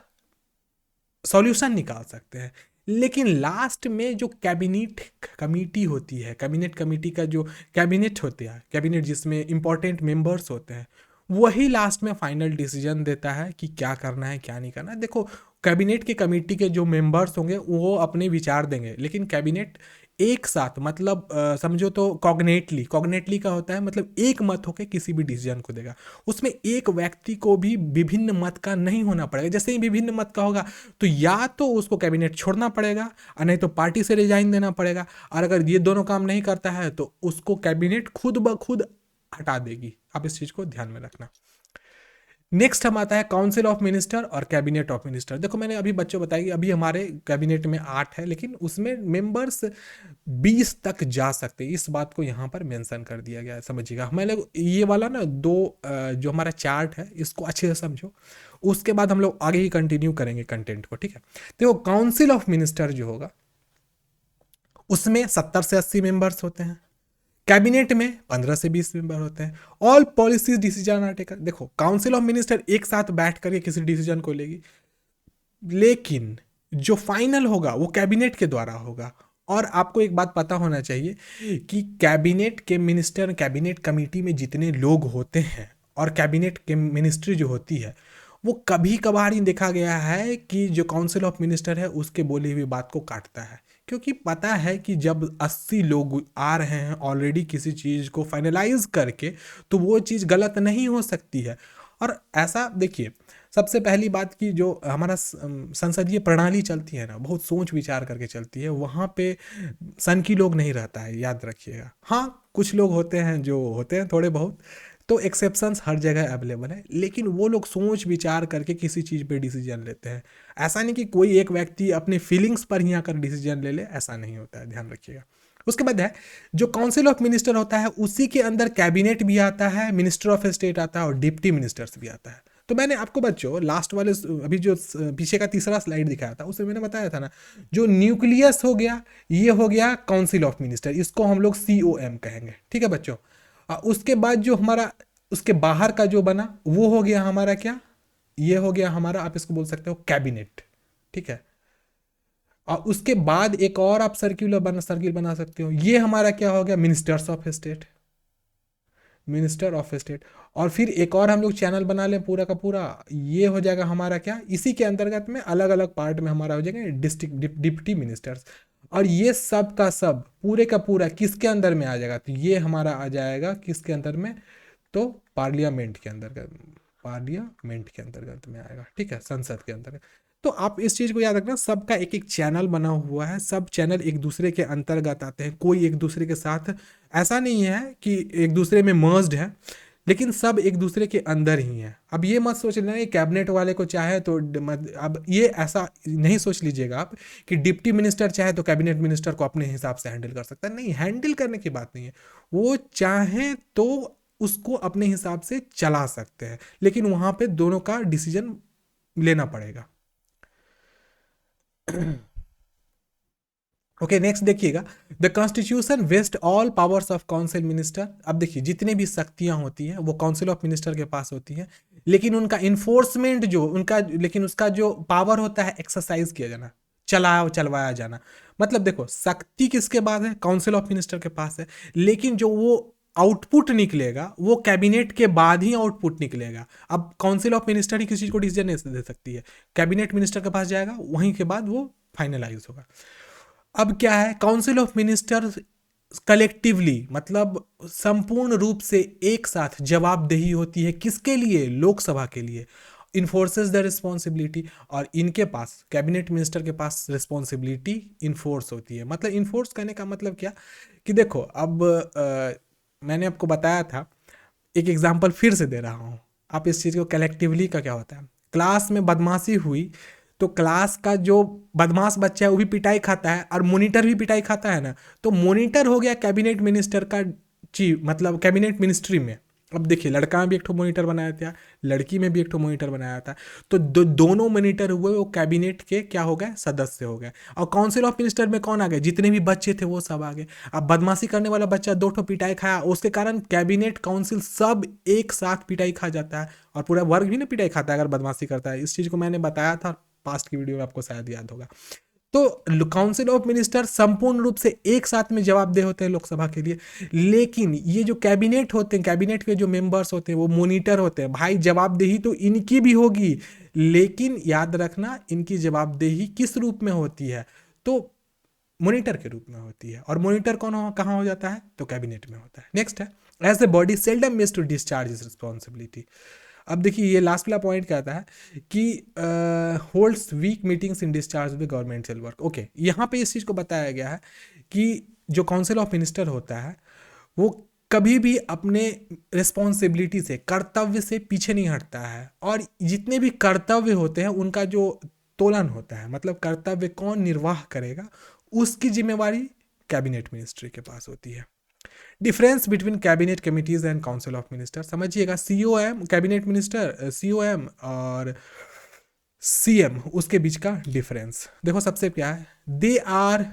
सॉल्यूशन निकाल सकते हैं। लेकिन लास्ट में जो कैबिनेट कमेटी होती है, कैबिनेट कमेटी का जो कैबिनेट होती है, कैबिनेट जिसमें इंपॉर्टेंट मेंबर्स होते हैं, वही लास्ट में फाइनल डिसीजन देता है कि क्या करना है क्या नहीं करना है। देखो कैबिनेट के कमेटी के जो मेंबर्स होंगे वो अपने विचार देंगे, लेकिन कैबिनेट एक साथ मतलब समझो तो कॉग्नेटली, कॉग्नेटली का होता है मतलब एक मत होकर किसी भी डिसीजन को देगा। उसमें एक व्यक्ति को भी विभिन्न मत का नहीं होना पड़ेगा। जैसे ही विभिन्न मत का होगा तो या तो उसको कैबिनेट छोड़ना पड़ेगा और नहीं तो पार्टी से रिजाइन देना पड़ेगा, और अगर ये दोनों काम नहीं करता है तो उसको कैबिनेट खुद ब खुद हटा देगी। आप इस चीज को ध्यान में रखना। नेक्स्ट हम आता है काउंसिल ऑफ मिनिस्टर और कैबिनेट ऑफ मिनिस्टर। देखो मैंने अभी बच्चों बताया कि अभी हमारे कैबिनेट में 8 है, लेकिन उसमें मेंबर्स 20 तक जा सकते हैं। इस बात को यहाँ पर मेंशन कर दिया गया है, समझिएगा। मैंने ये वाला ना दो जो हमारा चार्ट है इसको अच्छे से समझो, उसके बाद हम लोग आगे ही कंटिन्यू करेंगे कंटेंट को, ठीक है। देखो काउंसिल ऑफ मिनिस्टर जो होगा उसमें 70 से 80 मेंबर्स होते हैं। कैबिनेट में 15 से 20 मेंबर होते हैं। All policies decision are taken. देखो काउंसिल ऑफ मिनिस्टर एक साथ बैठ करके किसी डिसीजन को लेगी, लेकिन जो फाइनल होगा वो कैबिनेट के द्वारा होगा। और आपको एक बात पता होना चाहिए कि कैबिनेट के मिनिस्टर, कैबिनेट कमेटी में जितने लोग होते हैं और कैबिनेट के मिनिस्ट्री जो होती है वो कभी कभार ही देखा गया है कि जो काउंसिल ऑफ मिनिस्टर है उसके बोली हुई बात को काटता है, क्योंकि पता है कि जब 80 लोग आ रहे हैं ऑलरेडी किसी चीज़ को फाइनलाइज करके तो वो चीज़ गलत नहीं हो सकती है। और ऐसा देखिए, सबसे पहली बात कि जो हमारा संसदीय प्रणाली चलती है ना बहुत सोच विचार करके चलती है, वहाँ पे सन की लोग नहीं रहता है, याद रखिएगा। हाँ कुछ लोग होते हैं जो होते हैं थोड़े बहुत, तो एक्सेप्शंस हर जगह अवेलेबल है, लेकिन वो लोग सोच विचार करके किसी चीज़ पे डिसीजन लेते हैं। ऐसा नहीं कि कोई एक व्यक्ति अपने फीलिंग्स पर ही आकर डिसीजन ले ले, ऐसा नहीं होता है, ध्यान रखिएगा। उसके बाद है जो काउंसिल ऑफ मिनिस्टर होता है उसी के अंदर कैबिनेट भी आता है, मिनिस्टर ऑफ स्टेट आता है और डिप्टी मिनिस्टर्स भी आता है। तो मैंने आपको बच्चों लास्ट वाले अभी जो पीछे का तीसरा स्लाइड दिखाया था उसमें मैंने बताया था ना, जो न्यूक्लियस हो गया ये हो गया काउंसिल ऑफ मिनिस्टर, इसको हम लोग COM कहेंगे, ठीक है बच्चों। उसके बाद जो हमारा उसके बाहर का जो बना वो हो गया हमारा क्या, ये हो गया हमारा, आप इसको बोल सकते हो कैबिनेट, ठीक है। और उसके बाद एक और आप सर्किल बना सकते हो, ये हमारा क्या हो गया, ministers of state, minister of state. और फिर एक और हम लोग चैनल बना लें पूरा का पूरा, ये हो जाएगा हमारा क्या, इसी के अंतर्गत में अलग अलग पार्ट में हमारा हो जाएगा डिस्ट्रिक्ट डिप्टी मिनिस्टर्स। और ये सब का सब पूरे का पूरा किसके अंदर में आ जाएगा, तो ये हमारा आ जाएगा किसके अंदर में, तो पार्लियामेंट के अंतर्गत, पार्लियामेंट के अंतर्गत में आएगा, ठीक है, संसद के अंतर्गत। तो आप इस चीज को याद रखना, सबका एक एक चैनल बना हुआ है, सब चैनल एक दूसरे के अंतर्गत आते हैं, कोई एक दूसरे के साथ ऐसा नहीं है कि एक दूसरे में मर्ज्ड है, लेकिन सब एक दूसरे के अंदर ही है। अब ये मत सोच लेना कि कैबिनेट वाले को चाहे तो अब ये ऐसा नहीं सोच लीजिएगा आप कि डिप्टी मिनिस्टर चाहे तो कैबिनेट मिनिस्टर को अपने हिसाब से हैंडल कर सकता है, नहीं, हैंडल करने की बात नहीं है। वो चाहे तो उसको अपने हिसाब से चला सकते हैं, लेकिन वहां पे दोनों का डिसीजन लेना पड़ेगा। ओके नेक्स्ट देखिएगा, the constitution vest all powers of council minister. अब देखिए जितनी भी शक्तियां होती हैं वो काउंसिल ऑफ मिनिस्टर के पास होती हैं, लेकिन उनका इन्फोर्समेंट जो उनका, लेकिन उसका जो पावर होता है एक्सरसाइज किया जाना, चलवाया जाना। मतलब देखो शक्ति किसके पास है, काउंसिल ऑफ मिनिस्टर के पास है, लेकिन जो वो आउटपुट निकलेगा वो कैबिनेट के बाद ही आउटपुट निकलेगा। अब काउंसिल ऑफ मिनिस्टर ही किसी चीज को डिसीजन नहीं दे सकती है, कैबिनेट मिनिस्टर के पास जाएगा, वहीं के बाद वो फाइनलाइज होगा। अब क्या है, काउंसिल ऑफ मिनिस्टर कलेक्टिवली मतलब संपूर्ण रूप से एक साथ जवाबदेही होती है, किसके लिए, लोकसभा के लिए, इन्फोर्सेस द रिस्पॉन्सिबिलिटी। और इनके पास कैबिनेट मिनिस्टर के पास रिस्पॉन्सिबिलिटी इन्फोर्स होती है। मतलब इन्फोर्स करने का मतलब क्या कि देखो अब मैंने आपको बताया था, एक एग्जांपल फिर से दे रहा हूँ, आप इस चीज़ को कलेक्टिवली का क्या होता है, क्लास में बदमाशी हुई तो क्लास का जो बदमाश बच्चा है वो भी पिटाई खाता है और मॉनिटर भी पिटाई खाता है ना, तो मॉनिटर हो गया कैबिनेट मिनिस्टर का चीफ, मतलब कैबिनेट मिनिस्ट्री में। अब देखिए लड़का में भी एक ठो मॉनिटर बनाया था, लड़की में भी एक ठो मॉनिटर बनाया था, तो दोनों मॉनिटर हुए वो कैबिनेट के क्या हो गए, सदस्य हो गए। और काउंसिल ऑफ मिनिस्टर में कौन आ गए, जितने भी बच्चे थे वो सब आ गए। अब बदमाशी करने वाला बच्चा 2 ठो पिटाई खाया, उसके कारण कैबिनेट काउंसिल सब एक साथ पिटाई खा जाता है, और पूरा वर्ग भी ना पिटाई खाता है अगर बदमाशी करता है। इस चीज़ को मैंने बताया था पास्ट की वीडियो में, आपको शायद याद होगा। तो काउंसिल ऑफ मिनिस्टर संपूर्ण रूप से एक साथ में जवाबदेह होते हैं लोकसभा के लिए, लेकिन ये जो कैबिनेट होते हैं, कैबिनेट के जो मेंबर्स होते हैं वो मॉनिटर होते हैं। भाई जवाबदेही तो इनकी भी होगी, लेकिन याद रखना इनकी जवाबदेही किस रूप में होती है, तो मॉनिटर के रूप में होती है। और मॉनिटर कहाँ हो जाता है, तो कैबिनेट में होता है। नेक्स्ट है, as a body seldom miss to discharge is responsibility. अब देखिए ये लास्ट वाला पॉइंट कहता है कि holds week meetings in discharge the governmental work. Okay, यहाँ पे इस चीज़ को बताया गया है कि जो काउंसिल ऑफ मिनिस्टर होता है वो कभी भी अपने रिस्पॉन्सिबिलिटी से, कर्तव्य से पीछे नहीं हटता है। और जितने भी कर्तव्य होते हैं उनका जो तोलन होता है, मतलब कर्तव्य कौन निर्वाह करेगा, उसकी जिम्मेवारी कैबिनेट मिनिस्ट्री के पास होती है। Difference between cabinet committees and council of minister, समझिएगा सीओएम कैबिनेट मिनिस्टर, सीओएम और सीएम उसके बीच का डिफरेंस देखो। सबसे क्या है, they are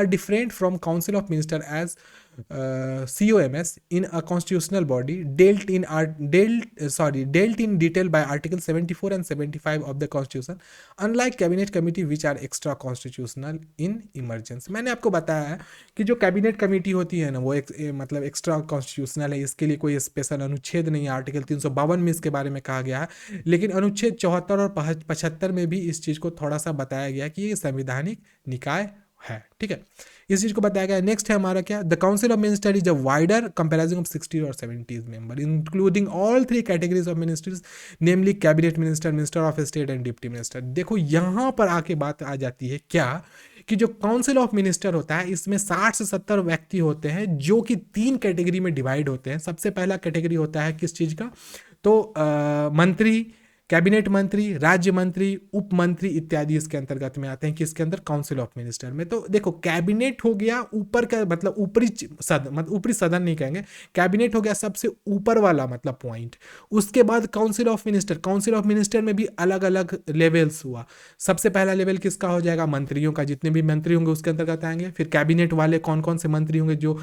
different from council of minister as COMS in a constitutional body dealt in detail by Article 74 and 75 of the Constitution, unlike cabinet committee which are extra constitutional in emergency। मैंने आपको बताया है कि जो कैबिनेट कमेटी होती है ना वो मतलब एक्स्ट्रा कॉन्स्टिट्यूशनल है, इसके लिए कोई स्पेशल अनुच्छेद नहीं है। आर्टिकल 352 में इसके बारे में कहा गया है, लेकिन अनुच्छेद 74 और 75 में भी इस चीज़ को थोड़ा सा बताया गया कि ये संवैधानिक निकाय है। ठीक है, इस चीज को बताया गया। नेक्स्ट है हमारा क्या, the council of minister is a wider comparison of 60 और 70 member including all 3 categories of ministers, namely cabinet minister, minister of state and deputy minister. देखो यहाँ पर आके बात आ जाती है क्या, कि जो काउंसिल ऑफ मिनिस्टर होता है इसमें 60 से 70 व्यक्ति होते हैं जो कि 3 कैटेगरी में डिवाइड होते हैं। सबसे पहला कैटेगरी होता है किस चीज का, तो मंत्री, कैबिनेट मंत्री, राज्य मंत्री, उप मंत्री इत्यादि इसके अंतर्गत में आते हैं, किसके अंदर, काउंसिल ऑफ मिनिस्टर में। तो देखो कैबिनेट हो गया ऊपर का, मतलब ऊपरी सदन, मतलब ऊपरी सदन नहीं कहेंगे, कैबिनेट हो गया सबसे ऊपर वाला मतलब पॉइंट। उसके बाद council of minister, council of minister में भी अलग अलग लेवल्स हुआ। सबसे पहला लेवल किसका हो जाएगा, मंत्रियों का, जितने भी मंत्री होंगे उसके अंतर्गत आएंगे। फिर कैबिनेट वाले कौन कौन से मंत्री होंगे जो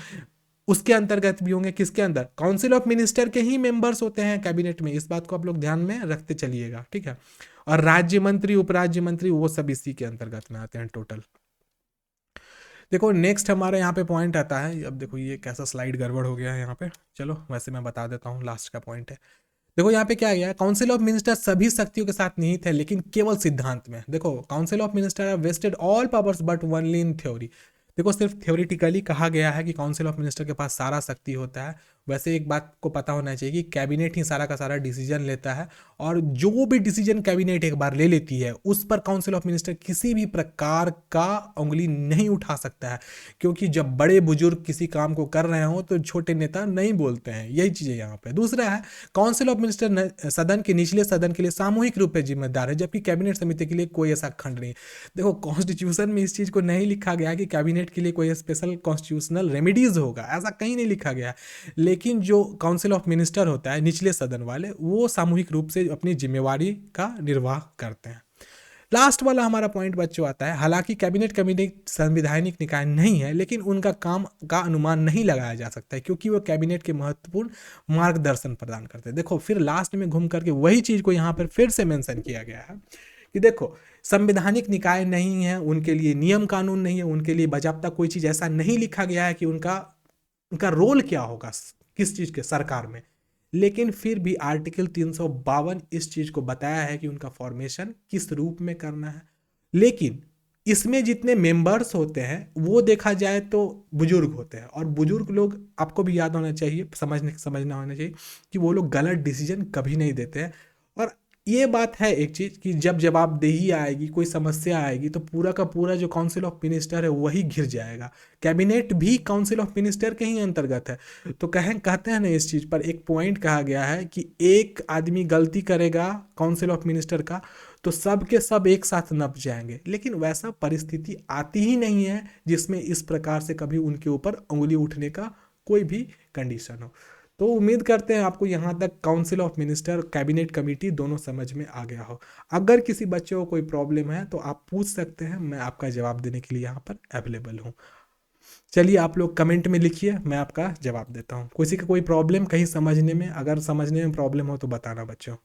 उसके अंतर्गत भी होंगे, किसके अंदर, काउंसिल ऑफ मिनिस्टर के ही मेंबर्स होते हैं कैबिनेट में। इस बात को आप लोग ध्यान में रखते चलिएगा, ठीक है। और राज्य मंत्री, उपराज्य मंत्री, वो सब इसी के अंतर्गत में आते हैं टोटल। देखो नेक्स्ट हमारा यहाँ पे पॉइंट आता है। अब देखो ये कैसा स्लाइड गड़बड़ हो गया है यहाँ पे, चलो वैसे मैं बता देता हूँ, लास्ट का पॉइंट है। देखो यहाँ पे क्या है, काउंसिल ऑफ मिनिस्टर सभी शक्तियों के साथ निहित है लेकिन केवल सिद्धांत में। देखो council of minister have vested all powers but only in theory. देखो सिर्फ थ्योरेटिकली कहा गया है कि काउंसिल ऑफ मिनिस्टर के पास सारा शक्ति होता है। वैसे एक बात को पता होना चाहिए कि कैबिनेट ही सारा का सारा डिसीजन लेता है, और जो भी डिसीजन कैबिनेट एक बार ले लेती है उस पर काउंसिल ऑफ मिनिस्टर किसी भी प्रकार का उंगली नहीं उठा सकता है, क्योंकि जब बड़े बुजुर्ग किसी काम को कर रहे हो तो छोटे नेता नहीं बोलते हैं। यही चीज़ है यहाँ पे। दूसरा है, काउंसिल ऑफ मिनिस्टर सदन के निचले सदन के लिए सामूहिक रूप से जिम्मेदार है, जबकि कैबिनेट समिति के लिए कोई ऐसा खंड नहीं। देखो कॉन्स्टिट्यूशन में इस चीज़ को नहीं लिखा गया कि कैबिनेट के लिए कोई स्पेशल कॉन्स्टिट्यूशनल रेमेडीज होगा, ऐसा कहीं नहीं लिखा गया। लेकिन जो काउंसिल ऑफ मिनिस्टर होता है, निचले सदन वाले, वो सामूहिक रूप से अपनी जिम्मेवारी का निर्वाह करते हैं। लास्ट वाला हमारा पॉइंट बच्चों आता है, हालांकि कैबिनेट कमेटी संवैधानिक निकाय नहीं है लेकिन उनका काम का अनुमान नहीं लगाया जा सकता है क्योंकि वो कैबिनेट के महत्वपूर्ण मार्गदर्शन प्रदान करते हैं। देखो फिर लास्ट में घूम करके वही चीज को यहाँ पर फिर से मेंशन किया गया है कि देखो संवैधानिक निकाय नहीं है, उनके लिए नियम कानून नहीं है, उनके लिए बाजाबता कोई चीज ऐसा नहीं लिखा गया है कि उनका रोल क्या होगा किस चीज के सरकार में। लेकिन फिर भी आर्टिकल 352 इस चीज को बताया है कि उनका फॉर्मेशन किस रूप में करना है। लेकिन इसमें जितने मेंबर्स होते हैं वो देखा जाए तो बुजुर्ग होते हैं, और बुजुर्ग लोग आपको भी याद होना चाहिए, समझना होना चाहिए कि वो लोग गलत डिसीजन कभी नहीं देते हैं। और ये बात है एक चीज कि जब जवाबदेही आएगी, कोई समस्या आएगी, तो पूरा का पूरा जो काउंसिल ऑफ मिनिस्टर है वही घिर जाएगा। कैबिनेट भी काउंसिल ऑफ मिनिस्टर के ही अंतर्गत है। तो कहते हैं ना, इस चीज पर एक पॉइंट कहा गया है कि एक आदमी गलती करेगा काउंसिल ऑफ मिनिस्टर का तो सब के सब एक साथ नप जाएंगे। लेकिन वैसा परिस्थिति आती ही नहीं है जिसमें इस प्रकार से कभी उनके ऊपर उंगली उठने का कोई भी कंडीशन हो। तो उम्मीद करते हैं आपको यहाँ तक council of minister, cabinet committee दोनों समझ में आ गया हो। अगर किसी बच्चे को कोई प्रॉब्लम है तो आप पूछ सकते हैं, मैं आपका जवाब देने के लिए यहाँ पर अवेलेबल हूँ। चलिए आप लोग कमेंट में लिखिए, मैं आपका जवाब देता हूँ। किसी का कोई प्रॉब्लम कहीं समझने में, अगर समझने में प्रॉब्लम हो तो बताना बच्चों।